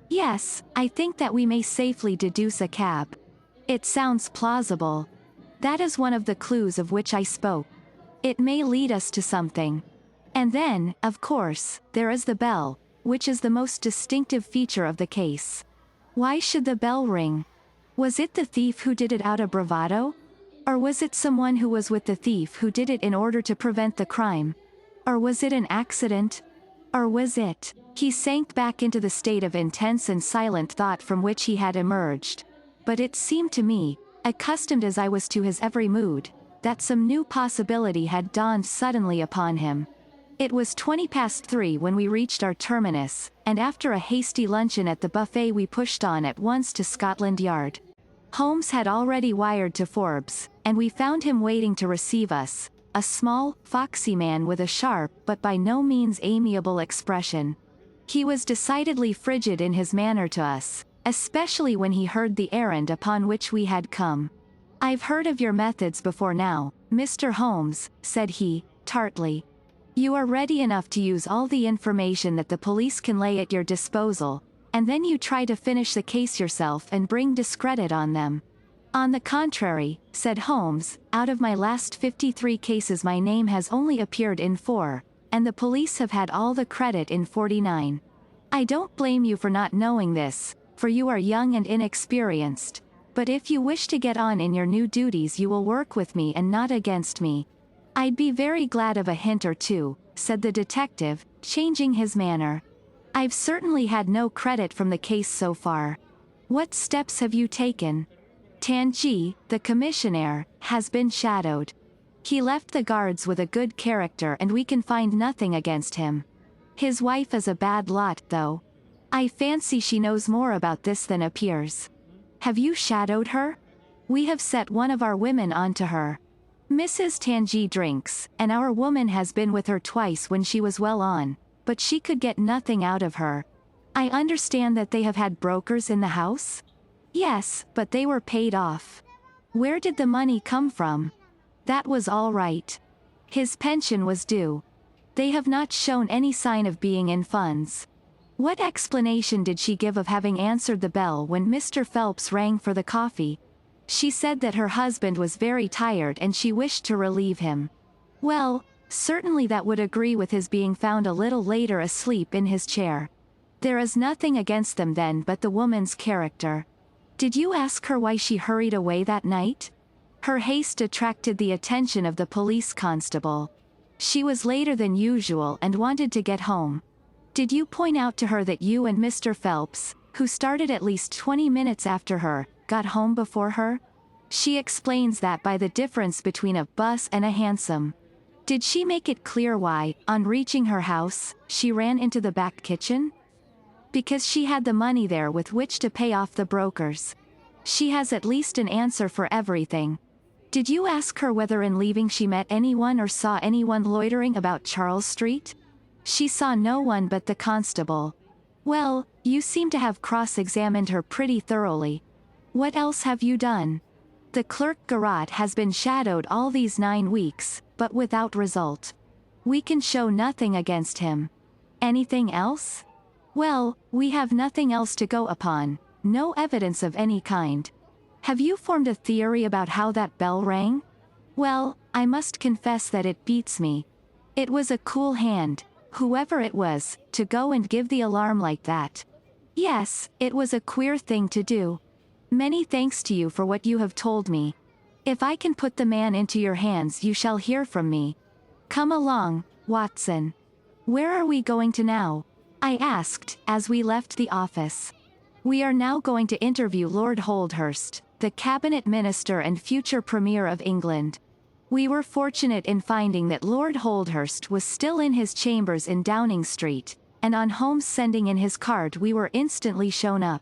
Yes, I think that we may safely deduce a cab. It sounds plausible. That is one of the clues of which I spoke. It may lead us to something. And then, of course, there is the bell, which is the most distinctive feature of the case. Why should the bell ring? Was it the thief who did it out of bravado? Or was it someone who was with the thief who did it in order to prevent the crime? Or was it an accident? Or was it? He sank back into the state of intense and silent thought from which he had emerged. But it seemed to me, accustomed as I was to his every mood, that some new possibility had dawned suddenly upon him. It was 3:20 when we reached our terminus, and after a hasty luncheon at the buffet we pushed on at once to Scotland Yard. Holmes had already wired to Forbes, and we found him waiting to receive us, a small, foxy man with a sharp but by no means amiable expression. He was decidedly frigid in his manner to us, especially when he heard the errand upon which we had come. "I've heard of your methods before now, Mr. Holmes," said he, tartly. "You are ready enough to use all the information that the police can lay at your disposal, and then you try to finish the case yourself and bring discredit on them." "On the contrary," said Holmes, "out of my last 53 cases my name has only appeared in 4, and the police have had all the credit in 49. I don't blame you for not knowing this, for you are young and inexperienced, but if you wish to get on in your new duties you will work with me and not against me." "I'd be very glad of a hint or two," said the detective, changing his manner. "I've certainly had no credit from the case so far. What steps have you taken?" "Tangi, the commissionaire, has been shadowed. He left the guards with a good character and we can find nothing against him. His wife is a bad lot, though. I fancy she knows more about this than appears." "Have you shadowed her?" "We have set one of our women on to her. Mrs. Tangi drinks, and our woman has been with her twice when she was well on, but she could get nothing out of her." "I understand that they have had brokers in the house?" "Yes, but they were paid off." "Where did the money come from?" "That was all right. His pension was due. They have not shown any sign of being in funds." "What explanation did she give of having answered the bell when Mr. Phelps rang for the coffee?" "She said that her husband was very tired and she wished to relieve him." "Well, certainly that would agree with his being found a little later asleep in his chair. There is nothing against them then but the woman's character." "Did you ask her why she hurried away that night?" "Her haste attracted the attention of the police constable. She was later than usual and wanted to get home." "Did you point out to her that you and Mr. Phelps, who started at least 20 minutes after her, got home before her?" "She explains that by the difference between a bus and a hansom." "Did she make it clear why, on reaching her house, she ran into the back kitchen?" "Because she had the money there with which to pay off the brokers. She has at least an answer for everything." "Did you ask her whether in leaving she met anyone or saw anyone loitering about Charles Street?" "She saw no one but the constable." "Well, you seem to have cross-examined her pretty thoroughly. What else have you done?" The clerk Garat has been shadowed all these 9 weeks, but without result. We can show nothing against him. Anything else? Well, we have nothing else to go upon, no evidence of any kind. Have you formed a theory about how that bell rang? Well, I must confess that it beats me. It was a cool hand, whoever it was, to go and give the alarm like that. Yes, it was a queer thing to do. Many thanks to you for what you have told me. If I can put the man into your hands, you shall hear from me. Come along, Watson. Where are we going to now? I asked, as we left the office. We are now going to interview Lord Holdhurst, the cabinet minister and future premier of England. We were fortunate in finding that Lord Holdhurst was still in his chambers in Downing Street, and on Holmes sending in his card we were instantly shown up.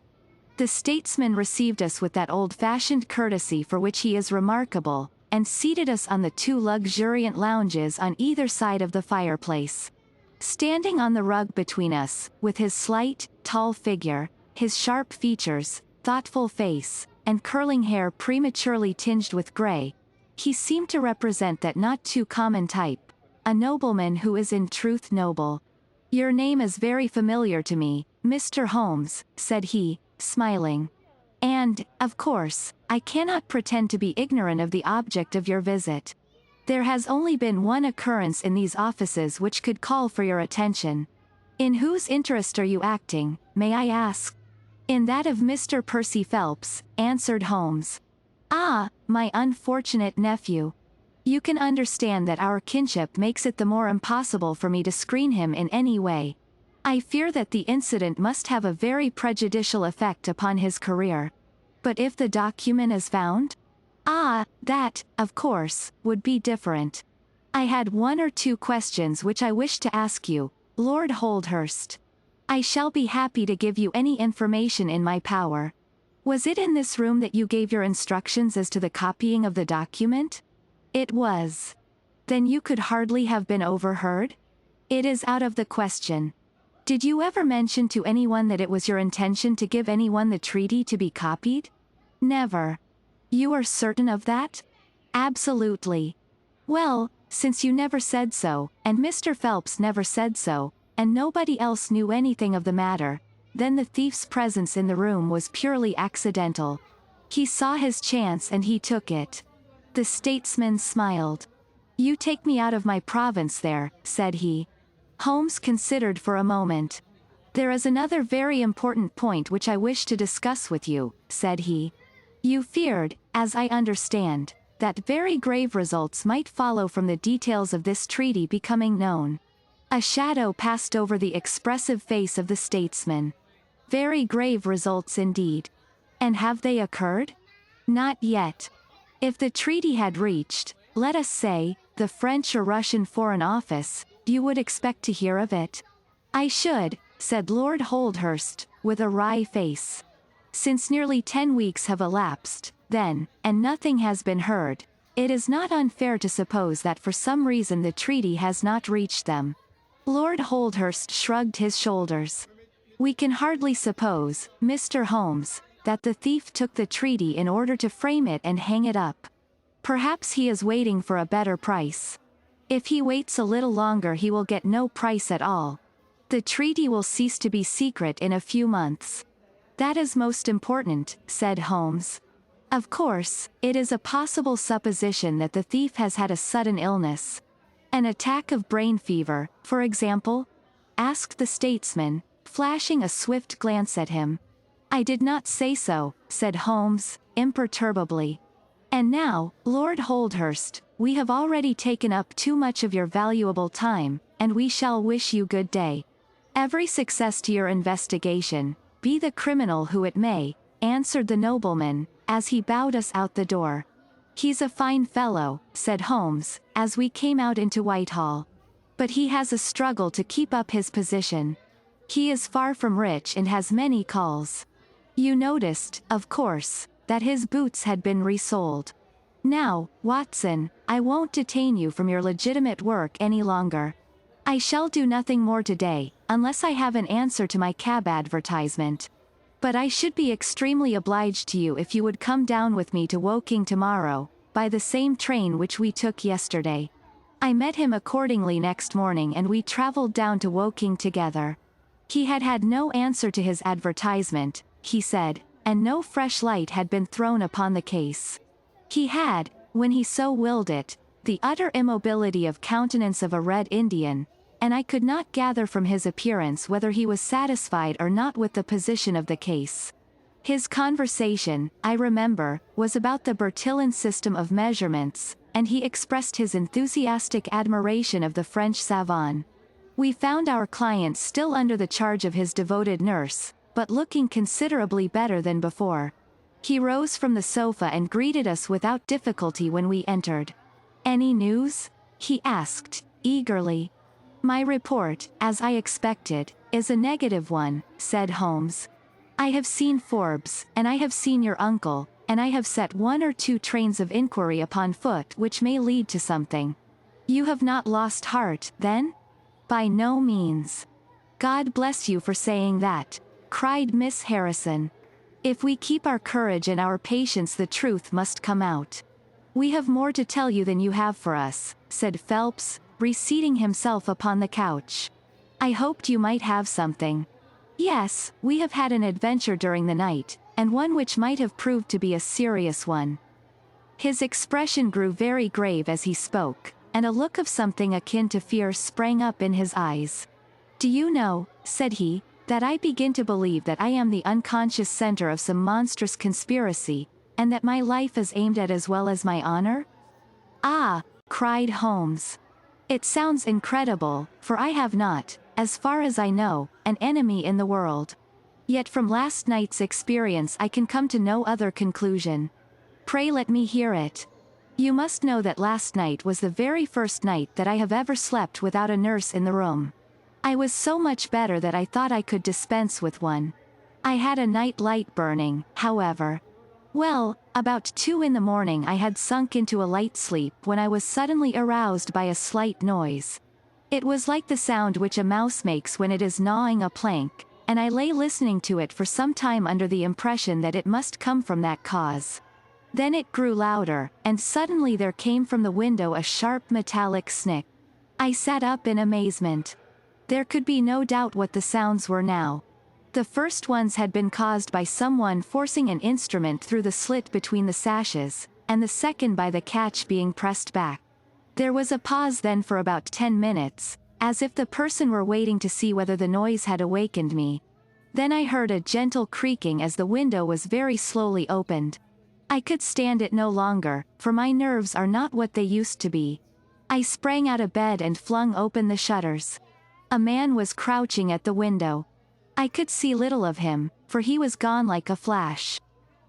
The statesman received us with that old-fashioned courtesy for which he is remarkable, and seated us on the 2 luxuriant lounges on either side of the fireplace. Standing on the rug between us, with his slight, tall figure, his sharp features, thoughtful face, and curling hair prematurely tinged with grey, he seemed to represent that not too common type, a nobleman who is in truth noble. Your name is very familiar to me, Mr. Holmes, said he, smiling. And, of course, I cannot pretend to be ignorant of the object of your visit. There has only been one occurrence in these offices which could call for your attention. In whose interest are you acting, may I ask? In that of Mr. Percy Phelps, answered Holmes. Ah, my unfortunate nephew. You can understand that our kinship makes it the more impossible for me to screen him in any way. I fear that the incident must have a very prejudicial effect upon his career. But if the document is found? Ah, that, of course, would be different. I had 1 or 2 questions which I wish to ask you, Lord Holdhurst. I shall be happy to give you any information in my power. Was it in this room that you gave your instructions as to the copying of the document? It was. Then you could hardly have been overheard? It is out of the question. Did you ever mention to anyone that it was your intention to give anyone the treaty to be copied? Never. You are certain of that? Absolutely. Well, since you never said so, and Mr. Phelps never said so, and nobody else knew anything of the matter, then the thief's presence in the room was purely accidental. He saw his chance and he took it. The statesman smiled. You take me out of my province there, said he. Holmes considered for a moment. There is another very important point which I wish to discuss with you, said he. You feared, as I understand, that very grave results might follow from the details of this treaty becoming known. A shadow passed over the expressive face of the statesman. Very grave results indeed. And have they occurred? Not yet. If the treaty had reached, let us say, the French or Russian Foreign Office, you would expect to hear of it? I should, said Lord Holdhurst, with a wry face. Since nearly 10 weeks have elapsed, then, and nothing has been heard, it is not unfair to suppose that for some reason the treaty has not reached them. Lord Holdhurst shrugged his shoulders. We can hardly suppose, Mr. Holmes, that the thief took the treaty in order to frame it and hang it up. Perhaps he is waiting for a better price. If he waits a little longer he will get no price at all. The treaty will cease to be secret in a few months. That is most important, said Holmes. Of course, it is a possible supposition that the thief has had a sudden illness. An attack of brain fever, for example? Asked the statesman, flashing a swift glance at him. I did not say so, said Holmes, imperturbably. And now, Lord Holdhurst, we have already taken up too much of your valuable time, and we shall wish you good day. Every success to your investigation, be the criminal who it may, answered the nobleman, as he bowed us out the door. He's a fine fellow, said Holmes, as we came out into Whitehall. But he has a struggle to keep up his position. He is far from rich and has many calls. You noticed, of course, that his boots had been resold. Now, Watson, I won't detain you from your legitimate work any longer. I shall do nothing more today, unless I have an answer to my cab advertisement. But I should be extremely obliged to you if you would come down with me to Woking tomorrow, by the same train which we took yesterday. I met him accordingly next morning and we travelled down to Woking together. He had had no answer to his advertisement, he said, and no fresh light had been thrown upon the case. He had, when he so willed it, the utter immobility of countenance of a Red Indian, and I could not gather from his appearance whether he was satisfied or not with the position of the case. His conversation, I remember, was about the Bertillon system of measurements, and he expressed his enthusiastic admiration of the French savant. We found our client still under the charge of his devoted nurse, but looking considerably better than before. He rose from the sofa and greeted us without difficulty when we entered. "Any news?" he asked, eagerly. "My report, as I expected, is a negative one," said Holmes. "I have seen Forbes, and I have seen your uncle, and I have set 1 or 2 trains of inquiry upon foot which may lead to something." "You have not lost heart, then?" "By no means." "God bless you for saying that," cried Miss Harrison. "If we keep our courage and our patience the truth must come out." "We have more to tell you than you have for us," said Phelps, reseating himself upon the couch. "I hoped you might have something." "Yes, we have had an adventure during the night, and one which might have proved to be a serious one." His expression grew very grave as he spoke, and a look of something akin to fear sprang up in his eyes. "Do you know," said he, "that I begin to believe that I am the unconscious center of some monstrous conspiracy, and that my life is aimed at as well as my honor?" "Ah!" cried Holmes. "It sounds incredible, for I have not, as far as I know, an enemy in the world. Yet from last night's experience I can come to no other conclusion." "Pray let me hear it." "You must know that last night was the very first night that I have ever slept without a nurse in the room. I was so much better that I thought I could dispense with one. I had a night light burning, however. Well, about 2 in the morning I had sunk into a light sleep when I was suddenly aroused by a slight noise. It was like the sound which a mouse makes when it is gnawing a plank, and I lay listening to it for some time under the impression that it must come from that cause. Then it grew louder, and suddenly there came from the window a sharp metallic snick. I sat up in amazement. There could be no doubt what the sounds were now. The first ones had been caused by someone forcing an instrument through the slit between the sashes, and the second by the catch being pressed back. There was a pause then for about 10 minutes, as if the person were waiting to see whether the noise had awakened me. Then I heard a gentle creaking as the window was very slowly opened. I could stand it no longer, for my nerves are not what they used to be. I sprang out of bed and flung open the shutters. A man was crouching at the window. I could see little of him, for he was gone like a flash.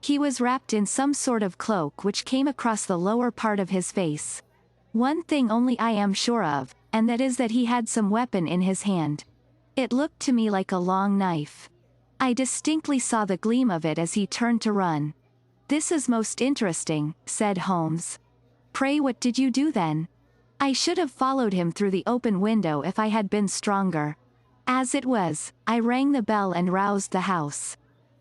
He was wrapped in some sort of cloak which came across the lower part of his face. One thing only I am sure of, and that is that he had some weapon in his hand. It looked to me like a long knife. I distinctly saw the gleam of it as he turned to run. "This is most interesting," said Holmes. "Pray what did you do then?" "I should have followed him through the open window if I had been stronger. As it was, I rang the bell and roused the house.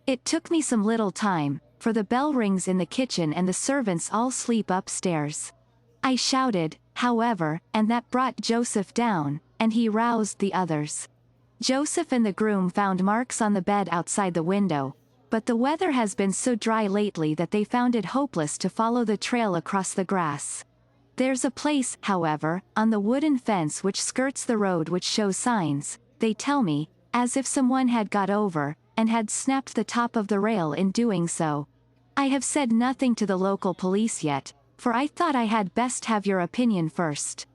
It took me some little time, for the bell rings in the kitchen and the servants all sleep upstairs. I shouted, however, and that brought Joseph down, and he roused the others. Joseph and the groom found marks on the bed outside the window, but the weather has been so dry lately that they found it hopeless to follow the trail across the grass. There's a place, however, on the wooden fence which skirts the road which shows signs, they tell me, as if someone had got over, and had snapped the top of the rail in doing so. I have said nothing to the local police yet, for I thought I had best have your opinion first."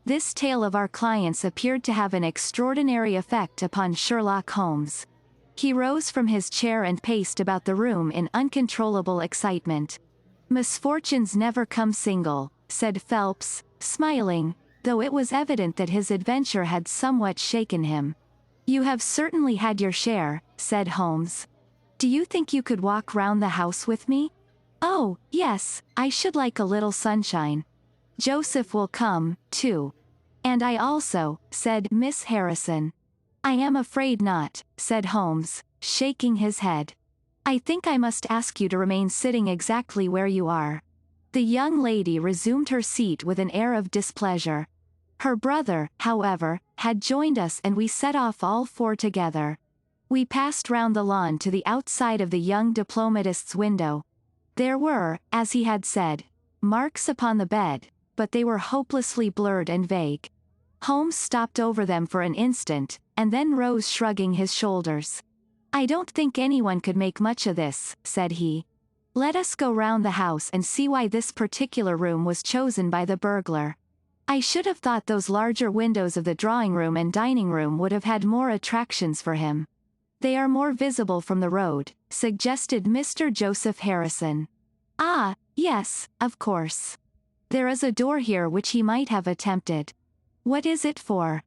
This tale of our client's appeared to have an extraordinary effect upon Sherlock Holmes. He rose from his chair and paced about the room in uncontrollable excitement. "Misfortunes never come single," said Phelps, smiling, though it was evident that his adventure had somewhat shaken him. "You have certainly had your share," said Holmes. "Do you think you could walk round the house with me?" "Oh, yes, I should like a little sunshine. Joseph will come, too." "And I also," said Miss Harrison. "I am afraid not," said Holmes, shaking his head. I think I must ask you to remain sitting exactly where you are. The young lady resumed her seat with an air of displeasure. Her brother, however, had joined us and we set off all four together. We passed round the lawn to the outside of the young diplomatist's window. There were, as he had said, marks upon the bed, but they were hopelessly blurred and vague. Holmes stopped over them for an instant, and then rose shrugging his shoulders. I don't think anyone could make much of this, said he. Let us go round the house and see why this particular room was chosen by the burglar. I should have thought those larger windows of the drawing room and dining room would have had more attractions for him. They are more visible from the road, suggested Mr. Joseph Harrison. Ah, yes, of course. There is a door here which he might have attempted. What is it for?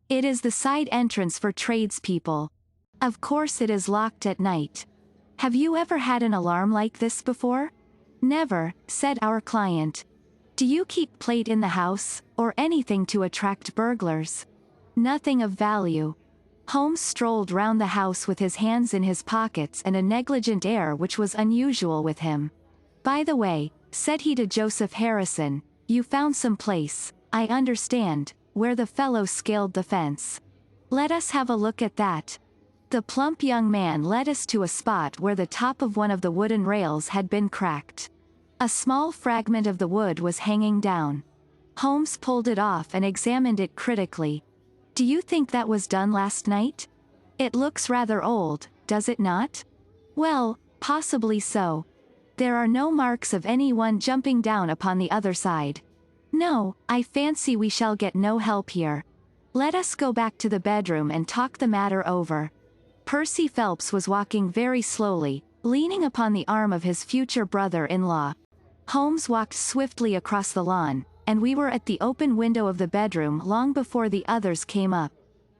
It is the side entrance for tradespeople. Of course it is locked at night. Have you ever had an alarm like this before? Never, said our client. Do you keep plate in the house, or anything to attract burglars? Nothing of value. Holmes strolled round the house with his hands in his pockets and a negligent air which was unusual with him. By the way, said he to Joseph Harrison, you found some place, I understand, where the fellow scaled the fence. Let us have a look at that. The plump young man led us to a spot where the top of one of the wooden rails had been cracked. A small fragment of the wood was hanging down. Holmes pulled it off and examined it critically. Do you think that was done last night? It looks rather old, does it not? Well, possibly so. There are no marks of anyone jumping down upon the other side. No, I fancy we shall get no help here. Let us go back to the bedroom and talk the matter over. Percy Phelps was walking very slowly, leaning upon the arm of his future brother-in-law. Holmes walked swiftly across the lawn, and we were at the open window of the bedroom long before the others came up.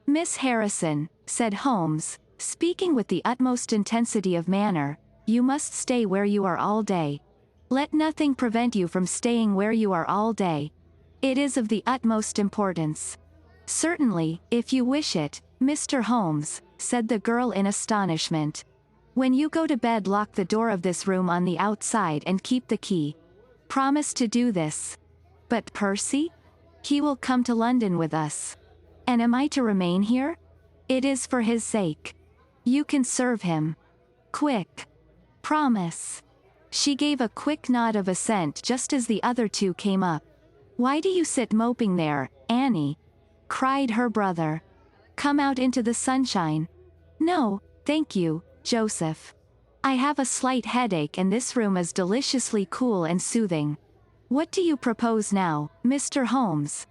Miss Harrison, said Holmes, speaking with the utmost intensity of manner, you must stay where you are all day. Let nothing prevent you from staying where you are all day. It is of the utmost importance. Certainly, if you wish it, Mr. Holmes, said the girl in astonishment. When you go to bed, lock the door of this room on the outside and keep the key. Promise to do this. But Percy? He will come to London with us. And am I to remain here? It is for his sake. You can serve him. Quick. Promise. She gave a quick nod of assent just as the other two came up. Why do you sit moping there, Annie? Cried her brother. Come out into the sunshine. No, thank you, Joseph. I have a slight headache and this room is deliciously cool and soothing. What do you propose now, Mr. Holmes?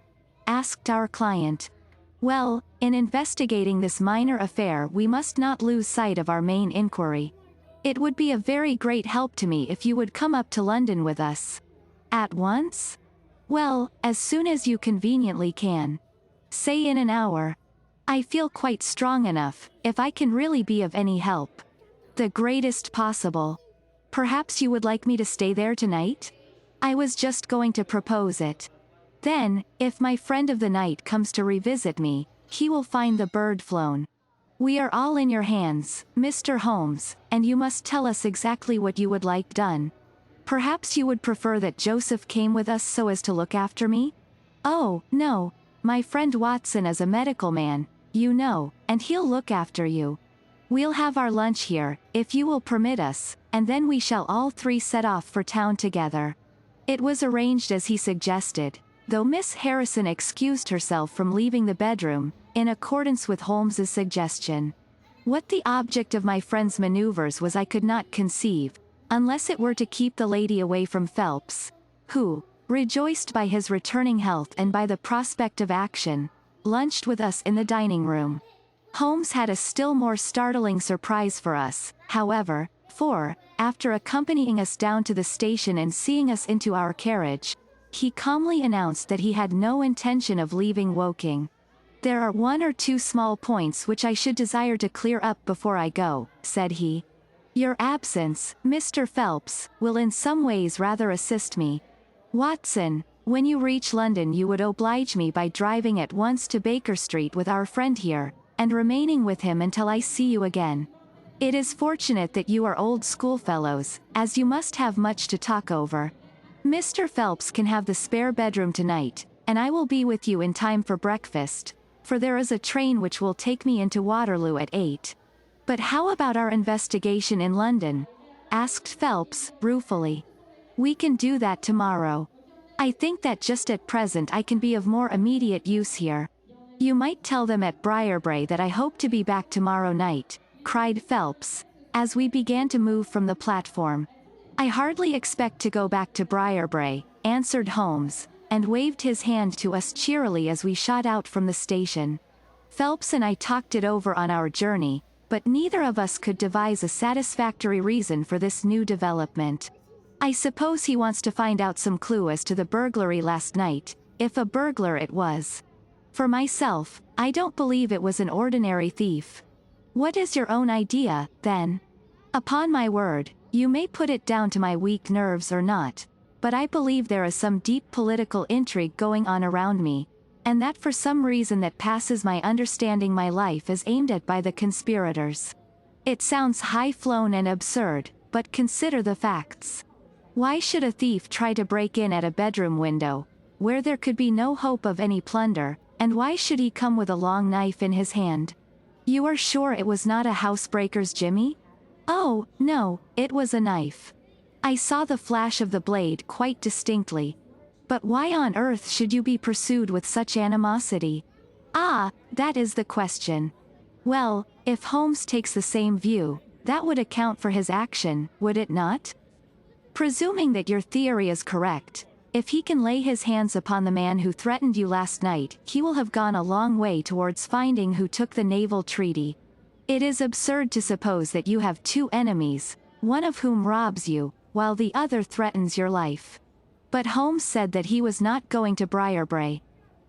Asked our client. Well, in investigating this minor affair we must not lose sight of our main inquiry. It would be a very great help to me if you would come up to London with us. At once? Well, as soon as you conveniently can. Say in an hour. I feel quite strong enough, if I can really be of any help. The greatest possible. Perhaps you would like me to stay there tonight? I was just going to propose it. Then, if my friend of the night comes to revisit me, he will find the bird flown. We are all in your hands, Mr. Holmes, and you must tell us exactly what you would like done. Perhaps you would prefer that Joseph came with us so as to look after me? Oh, no, my friend Watson is a medical man, you know, and he'll look after you. We'll have our lunch here, if you will permit us, and then we shall all three set off for town together. It was arranged as he suggested, though Miss Harrison excused herself from leaving the bedroom, in accordance with Holmes's suggestion. What the object of my friend's maneuvers was I could not conceive, unless it were to keep the lady away from Phelps, who, rejoiced by his returning health and by the prospect of action, lunched with us in the dining room. Holmes had a still more startling surprise for us, however, for, after accompanying us down to the station and seeing us into our carriage, he calmly announced that he had no intention of leaving Woking. There are one or two small points which I should desire to clear up before I go, said he. Your absence, Mr. Phelps, will in some ways rather assist me. Watson, when you reach London you would oblige me by driving at once to Baker Street with our friend here, and remaining with him until I see you again. It is fortunate that you are old schoolfellows, as you must have much to talk over. Mr. Phelps can have the spare bedroom tonight, and I will be with you in time for breakfast, for there is a train which will take me into Waterloo at 8. But how about our investigation in London? Asked Phelps, ruefully. We can do that tomorrow. I think that just at present I can be of more immediate use here. You might tell them at Briarbrae that I hope to be back tomorrow night, cried Phelps, as we began to move from the platform. I hardly expect to go back to Briarbrae, answered Holmes, and waved his hand to us cheerily as we shot out from the station. Phelps and I talked it over on our journey, but neither of us could devise a satisfactory reason for this new development. I suppose he wants to find out some clue as to the burglary last night, if a burglar it was. For myself, I don't believe it was an ordinary thief. What is your own idea, then? Upon my word, you may put it down to my weak nerves or not, but I believe there is some deep political intrigue going on around me, and that for some reason that passes my understanding my life is aimed at by the conspirators. It sounds high-flown and absurd, but consider the facts. Why should a thief try to break in at a bedroom window, where there could be no hope of any plunder, and why should he come with a long knife in his hand? You are sure it was not a housebreaker's jimmy? Oh, no, it was a knife. I saw the flash of the blade quite distinctly. But why on earth should you be pursued with such animosity? Ah, that is the question. Well, if Holmes takes the same view, that would account for his action, would it not? Presuming that your theory is correct, if he can lay his hands upon the man who threatened you last night, he will have gone a long way towards finding who took the naval treaty. It is absurd to suppose that you have two enemies, one of whom robs you, while the other threatens your life. But Holmes said that he was not going to Briarbrae.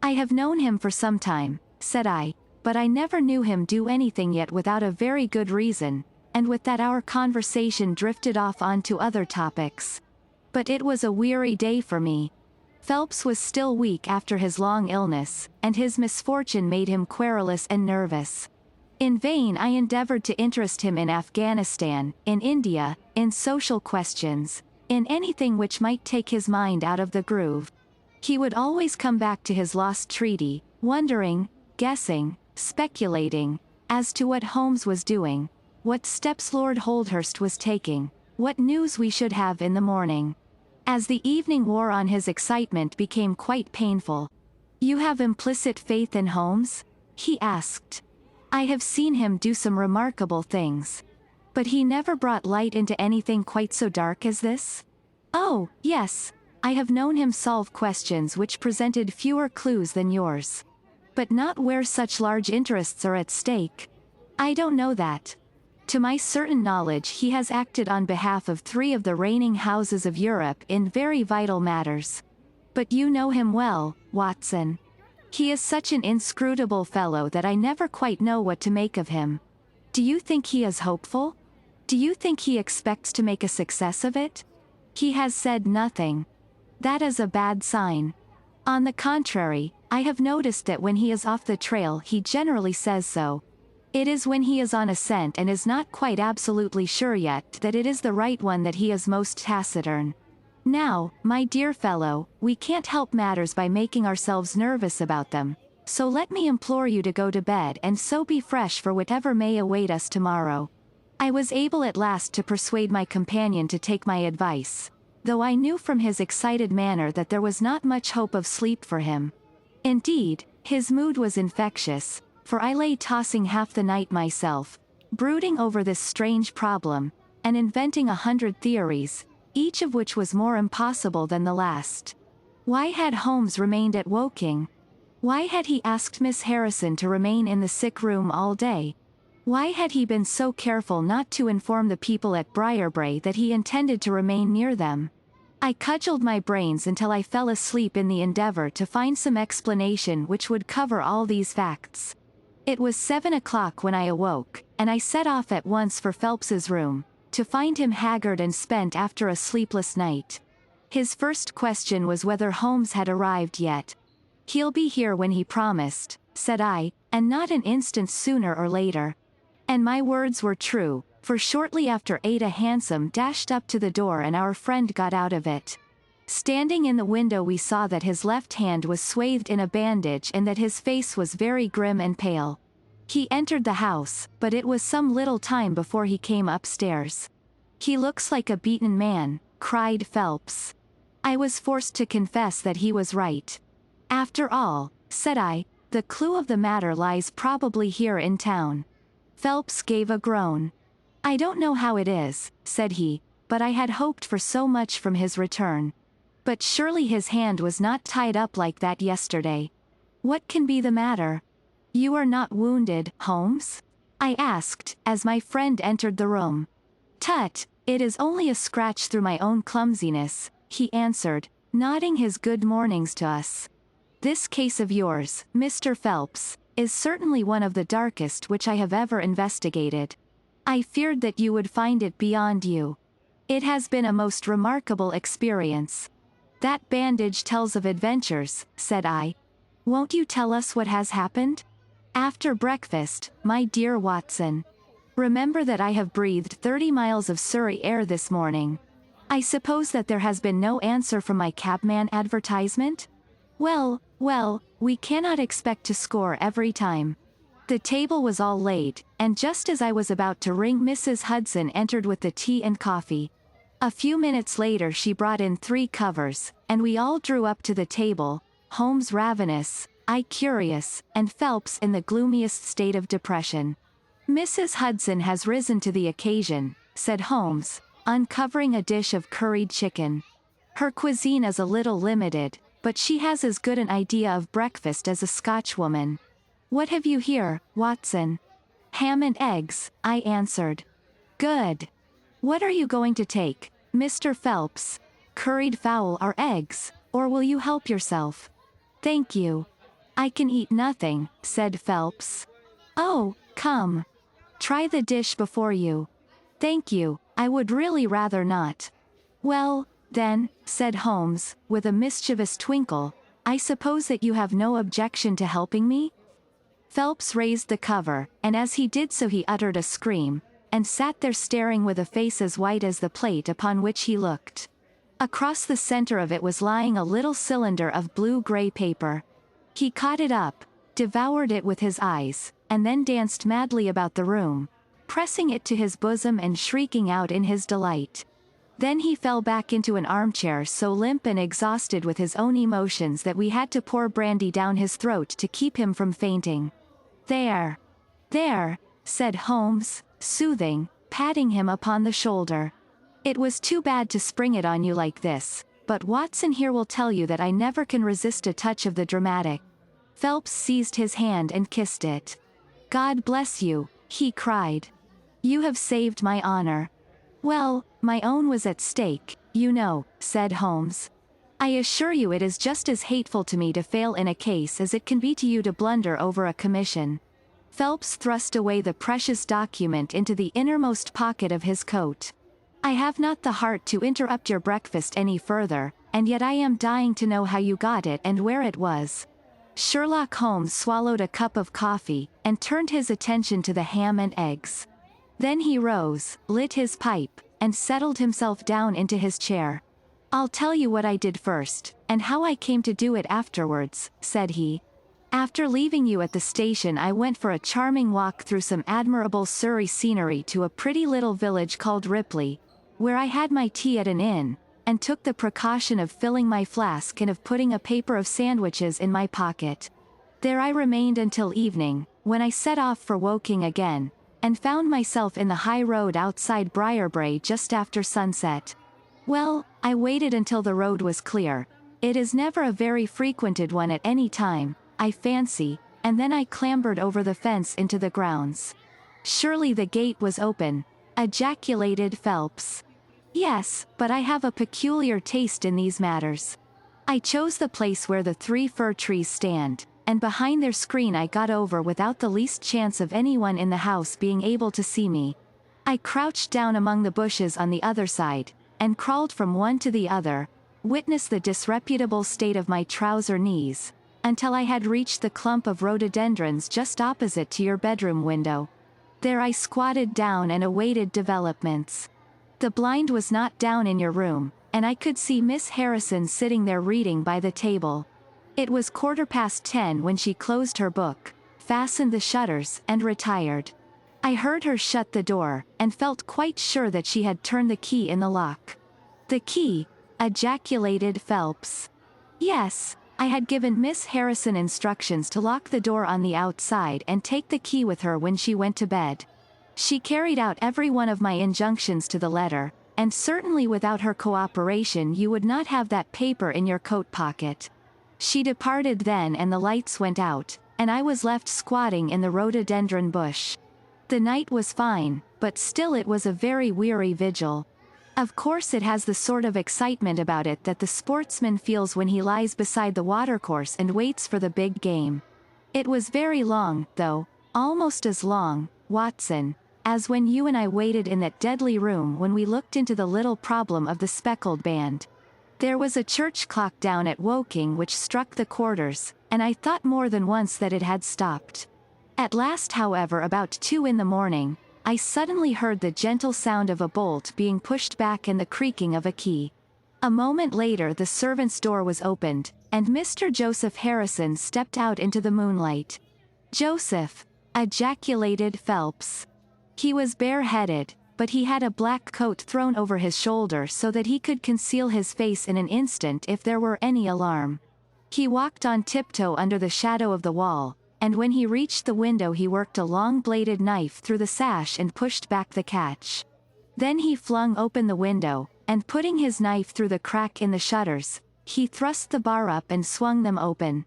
I have known him for some time, said I, but I never knew him do anything yet without a very good reason, and with that our conversation drifted off onto other topics. But it was a weary day for me. Phelps was still weak after his long illness, and his misfortune made him querulous and nervous. In vain I endeavored to interest him in Afghanistan, in India, in social questions, in anything which might take his mind out of the groove. He would always come back to his lost treaty, wondering, guessing, speculating, as to what Holmes was doing, what steps Lord Holdhurst was taking, what news we should have in the morning. As the evening wore on his excitement became quite painful. You have implicit faith in Holmes? He asked. I have seen him do some remarkable things. But he never brought light into anything quite so dark as this? Oh, yes, I have known him solve questions which presented fewer clues than yours. But not where such large interests are at stake. I don't know that. To my certain knowledge he has acted on behalf of 3 of the reigning houses of Europe in very vital matters. But you know him well, Watson. He is such an inscrutable fellow that I never quite know what to make of him. Do you think he is hopeful? Do you think he expects to make a success of it? He has said nothing. That is a bad sign. On the contrary, I have noticed that when he is off the trail he generally says so. It is when he is on a scent and is not quite absolutely sure yet that it is the right one that he is most taciturn. Now, my dear fellow, we can't help matters by making ourselves nervous about them, so let me implore you to go to bed and so be fresh for whatever may await us tomorrow. I was able at last to persuade my companion to take my advice, though I knew from his excited manner that there was not much hope of sleep for him. Indeed, his mood was infectious, for I lay tossing half the night myself, brooding over this strange problem, and inventing 100 theories, each of which was more impossible than the last. Why had Holmes remained at Woking? Why had he asked Miss Harrison to remain in the sick room all day? Why had he been so careful not to inform the people at Briarbrae that he intended to remain near them? I cudgelled my brains until I fell asleep in the endeavour to find some explanation which would cover all these facts. It was 7 o'clock when I awoke, and I set off at once for Phelps's room, to find him haggard and spent after a sleepless night. His first question was whether Holmes had arrived yet. He'll be here when he promised, said I, and not an instant sooner or later. And my words were true, for shortly after 8 a hansom dashed up to the door and our friend got out of it. Standing in the window we saw that his left hand was swathed in a bandage and that his face was very grim and pale. He entered the house, but it was some little time before he came upstairs. "He looks like a beaten man," cried Phelps. I was forced to confess that he was right. "After all," said I, "the clue of the matter lies probably here in town." Phelps gave a groan. "I don't know how it is," said he, "but I had hoped for so much from his return. But surely his hand was not tied up like that yesterday. What can be the matter?" "You are not wounded, Holmes?" I asked, as my friend entered the room. "Tut, it is only a scratch through my own clumsiness," he answered, nodding his good mornings to us. "This case of yours, Mr. Phelps, is certainly one of the darkest which I have ever investigated. I feared that you would find it beyond you. It has been a most remarkable experience." "That bandage tells of adventures," said I. "Won't you tell us what has happened?" "After breakfast, my dear Watson. Remember that I have breathed 30 miles of Surrey air this morning. I suppose that there has been no answer from my cabman advertisement? Well, we cannot expect to score every time." The table was all laid, and just as I was about to ring Mrs. Hudson entered with the tea and coffee. A few minutes later she brought in 3 covers, and we all drew up to the table, Holmes ravenous, I curious, and Phelps in the gloomiest state of depression. "Mrs. Hudson has risen to the occasion," said Holmes, uncovering a dish of curried chicken. "Her cuisine is a little limited, but she has as good an idea of breakfast as a Scotchwoman. What have you here, Watson?" "Ham and eggs," I answered. "Good. What are you going to take, Mr. Phelps? Curried fowl or eggs, or will you help yourself?" "Thank you. I can eat nothing," said Phelps. "Oh, come. Try the dish before you." "Thank you, I would really rather not." "Well, then," said Holmes, with a mischievous twinkle, "I suppose that you have no objection to helping me?" Phelps raised the cover, and as he did so he uttered a scream, and sat there staring with a face as white as the plate upon which he looked. Across the center of it was lying a little cylinder of blue-gray paper. He caught it up, devoured it with his eyes, and then danced madly about the room, pressing it to his bosom and shrieking out in his delight. Then he fell back into an armchair so limp and exhausted with his own emotions that we had to pour brandy down his throat to keep him from fainting. There, said Holmes, soothing, patting him upon the shoulder. "It was too bad to spring it on you like this, but Watson here will tell you that I never can resist a touch of the dramatic." Phelps seized his hand and kissed it. "God bless you," he cried. "You have saved my honor." "Well, my own was at stake, you know," said Holmes. "I assure you it is just as hateful to me to fail in a case as it can be to you to blunder over a commission." Phelps thrust away the precious document into the innermost pocket of his coat. "I have not the heart to interrupt your breakfast any further, and yet I am dying to know how you got it and where it was." Sherlock Holmes swallowed a cup of coffee, and turned his attention to the ham and eggs. Then he rose, lit his pipe, and settled himself down into his chair. "I'll tell you what I did first, and how I came to do it afterwards," said he. "After leaving you at the station I went for a charming walk through some admirable Surrey scenery to a pretty little village called Ripley, where I had my tea at an inn, and took the precaution of filling my flask and of putting a paper of sandwiches in my pocket. There I remained until evening, when I set off for Woking again, and found myself in the high road outside Briarbrae just after sunset. Well, I waited until the road was clear. It is never a very frequented one at any time, I fancy, and then I clambered over the fence into the grounds." "Surely the gate was open," ejaculated Phelps. "Yes, but I have a peculiar taste in these matters. I chose the place where the 3 fir trees stand, and behind their screen I got over without the least chance of anyone in the house being able to see me. I crouched down among the bushes on the other side, and crawled from one to the other, witness the disreputable state of my trouser knees, until I had reached the clump of rhododendrons just opposite to your bedroom window. There I squatted down and awaited developments. The blind was not down in your room, and I could see Miss Harrison sitting there reading by the table. It was 10:15 when she closed her book, fastened the shutters, and retired. I heard her shut the door, and felt quite sure that she had turned the key in the lock. The key? Ejaculated Phelps. Yes, I had given Miss Harrison instructions to lock the door on the outside and take the key with her when she went to bed. She carried out every one of my injunctions to the letter, and certainly without her cooperation you would not have that paper in your coat pocket. She departed then and the lights went out, and I was left squatting in the rhododendron bush. The night was fine, but still it was a very weary vigil. Of course it has the sort of excitement about it that the sportsman feels when he lies beside the watercourse and waits for the big game. It was very long, though, almost as long, Watson, as when you and I waited in that deadly room when we looked into the little problem of the speckled band. There was a church clock down at Woking which struck the quarters, and I thought more than once that it had stopped. At last, however, about 2 in the morning, I suddenly heard the gentle sound of a bolt being pushed back and the creaking of a key. A moment later the servant's door was opened, and Mr. Joseph Harrison stepped out into the moonlight. "Joseph!" ejaculated Phelps. He was bareheaded, but he had a black coat thrown over his shoulder so that he could conceal his face in an instant if there were any alarm. He walked on tiptoe under the shadow of the wall, and when he reached the window he worked a long-bladed knife through the sash and pushed back the catch. Then he flung open the window, and putting his knife through the crack in the shutters, he thrust the bar up and swung them open.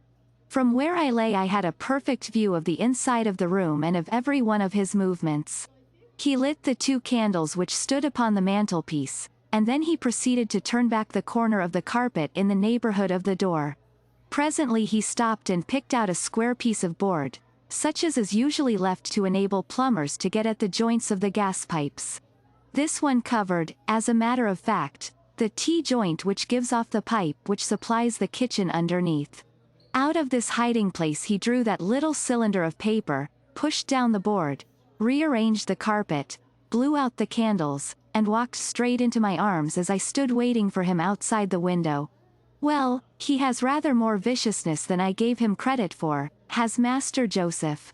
From where I lay I had a perfect view of the inside of the room and of every one of his movements. He lit the 2 candles which stood upon the mantelpiece, and then he proceeded to turn back the corner of the carpet in the neighborhood of the door. Presently he stopped and picked out a square piece of board, such as is usually left to enable plumbers to get at the joints of the gas pipes. This one covered, as a matter of fact, the T-joint which gives off the pipe which supplies the kitchen underneath. Out of this hiding place he drew that little cylinder of paper, pushed down the board, rearranged the carpet, blew out the candles, and walked straight into my arms as I stood waiting for him outside the window. Well, he has rather more viciousness than I gave him credit for, has Master Joseph.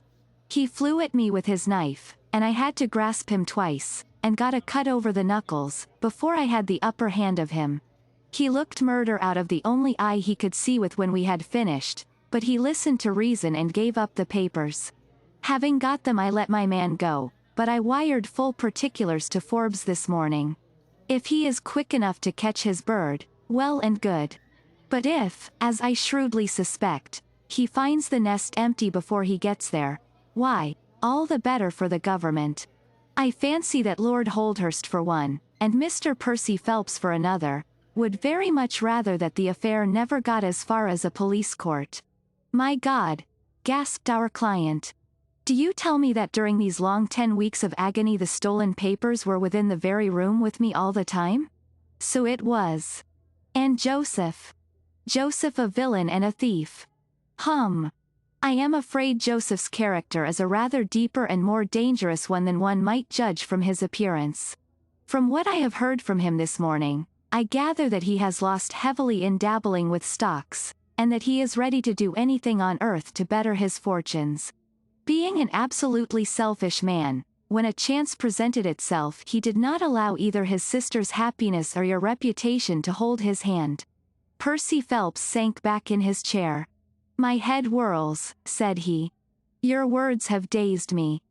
He flew at me with his knife, and I had to grasp him twice, and got a cut over the knuckles, before I had the upper hand of him. He looked murder out of the only eye he could see with when we had finished, but he listened to reason and gave up the papers. Having got them I let my man go, but I wired full particulars to Forbes this morning. If he is quick enough to catch his bird, well and good. But if, as I shrewdly suspect, he finds the nest empty before he gets there, why, all the better for the government. I fancy that Lord Holdhurst for one, and Mr. Percy Phelps for another, would very much rather that the affair never got as far as a police court. My God! Gasped our client. Do you tell me that during these long 10 weeks of agony the stolen papers were within the very room with me all the time? So it was. And Joseph a villain and a thief. I am afraid Joseph's character is a rather deeper and more dangerous one than one might judge from his appearance. From what I have heard from him this morning, I gather that he has lost heavily in dabbling with stocks, and that he is ready to do anything on earth to better his fortunes. Being an absolutely selfish man, when a chance presented itself he did not allow either his sister's happiness or your reputation to hold his hand. Percy Phelps sank back in his chair. My head whirls, said he. Your words have dazed me.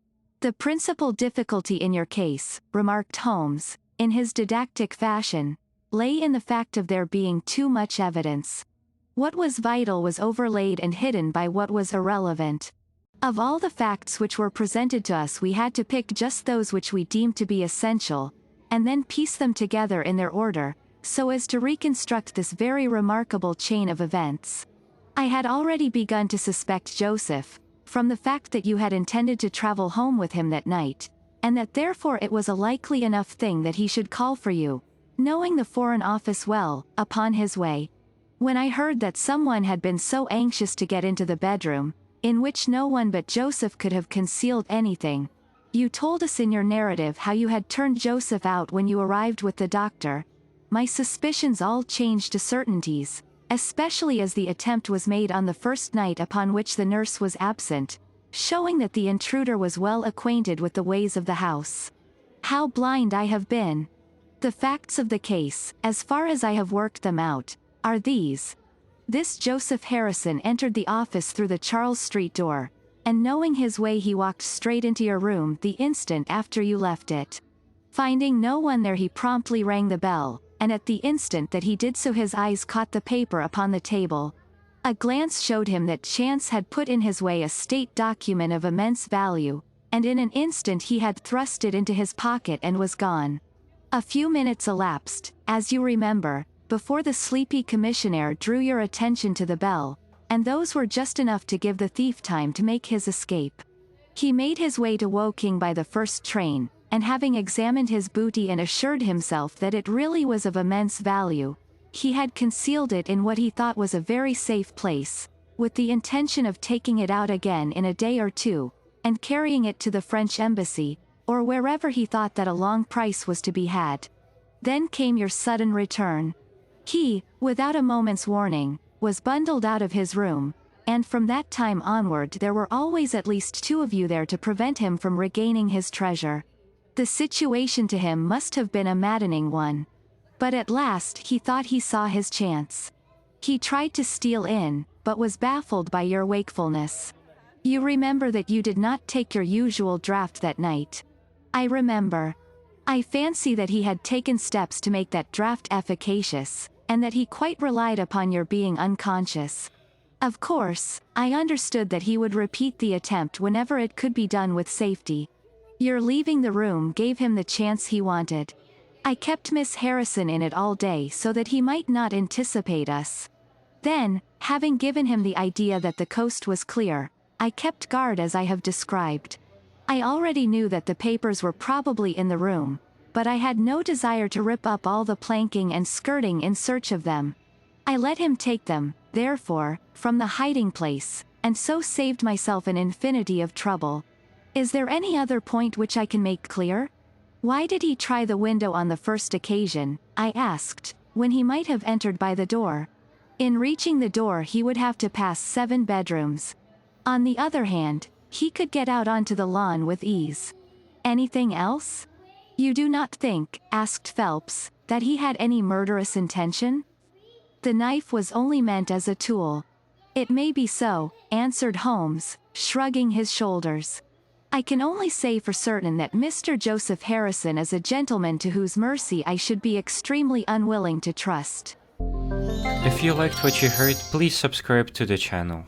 The principal difficulty in your case, remarked Holmes, in his didactic fashion, lay in the fact of there being too much evidence. What was vital was overlaid and hidden by what was irrelevant. Of all the facts which were presented to us we had to pick just those which we deemed to be essential, and then piece them together in their order, so as to reconstruct this very remarkable chain of events. I had already begun to suspect Joseph, from the fact that you had intended to travel home with him that night, and that therefore it was a likely enough thing that he should call for you, knowing the Foreign Office well, upon his way. When I heard that someone had been so anxious to get into the bedroom, in which no one but Joseph could have concealed anything, You told us in your narrative how you had turned Joseph out when you arrived with the doctor. My suspicions all changed to certainties, especially as the attempt was made on the first night upon which the nurse was absent, showing that the intruder was well acquainted with the ways of the house. How blind I have been! The facts of the case, as far as I have worked them out, are these. This Joseph Harrison entered the office through the Charles Street door, and knowing his way he walked straight into your room the instant after you left it. Finding no one there, he promptly rang the bell, and at the instant that he did so his eyes caught the paper upon the table. A glance showed him that chance had put in his way a state document of immense value, and in an instant he had thrust it into his pocket and was gone. A few minutes elapsed, as you remember, before the sleepy commissionaire drew your attention to the bell, and those were just enough to give the thief time to make his escape. He made his way to Woking by the first train, and having examined his booty and assured himself that it really was of immense value, he had concealed it in what he thought was a very safe place, with the intention of taking it out again in a day or two, and carrying it to the French embassy, or wherever he thought that a long price was to be had. Then came your sudden return. He, without a moment's warning, was bundled out of his room, and from that time onward there were always at least two of you there to prevent him from regaining his treasure. The situation to him must have been a maddening one. But at last he thought he saw his chance. He tried to steal in, but was baffled by your wakefulness. You remember that you did not take your usual draught that night. I remember. I fancy that he had taken steps to make that draught efficacious, and that he quite relied upon your being unconscious. Of course, I understood that he would repeat the attempt whenever it could be done with safety. Your leaving the room gave him the chance he wanted. I kept Miss Harrison in it all day so that he might not anticipate us. Then, having given him the idea that the coast was clear, I kept guard as I have described. I already knew that the papers were probably in the room, but I had no desire to rip up all the planking and skirting in search of them. I let him take them, therefore, from the hiding place, and so saved myself an infinity of trouble. Is there any other point which I can make clear? Why did he try the window on the first occasion, I asked, when he might have entered by the door? In reaching the door he would have to pass 7 bedrooms. On the other hand, he could get out onto the lawn with ease. Anything else? You do not think, asked Phelps, that he had any murderous intention? The knife was only meant as a tool. It may be so, answered Holmes, shrugging his shoulders. I can only say for certain that Mr. Joseph Harrison is a gentleman to whose mercy I should be extremely unwilling to trust. If you liked what you heard, please subscribe to the channel.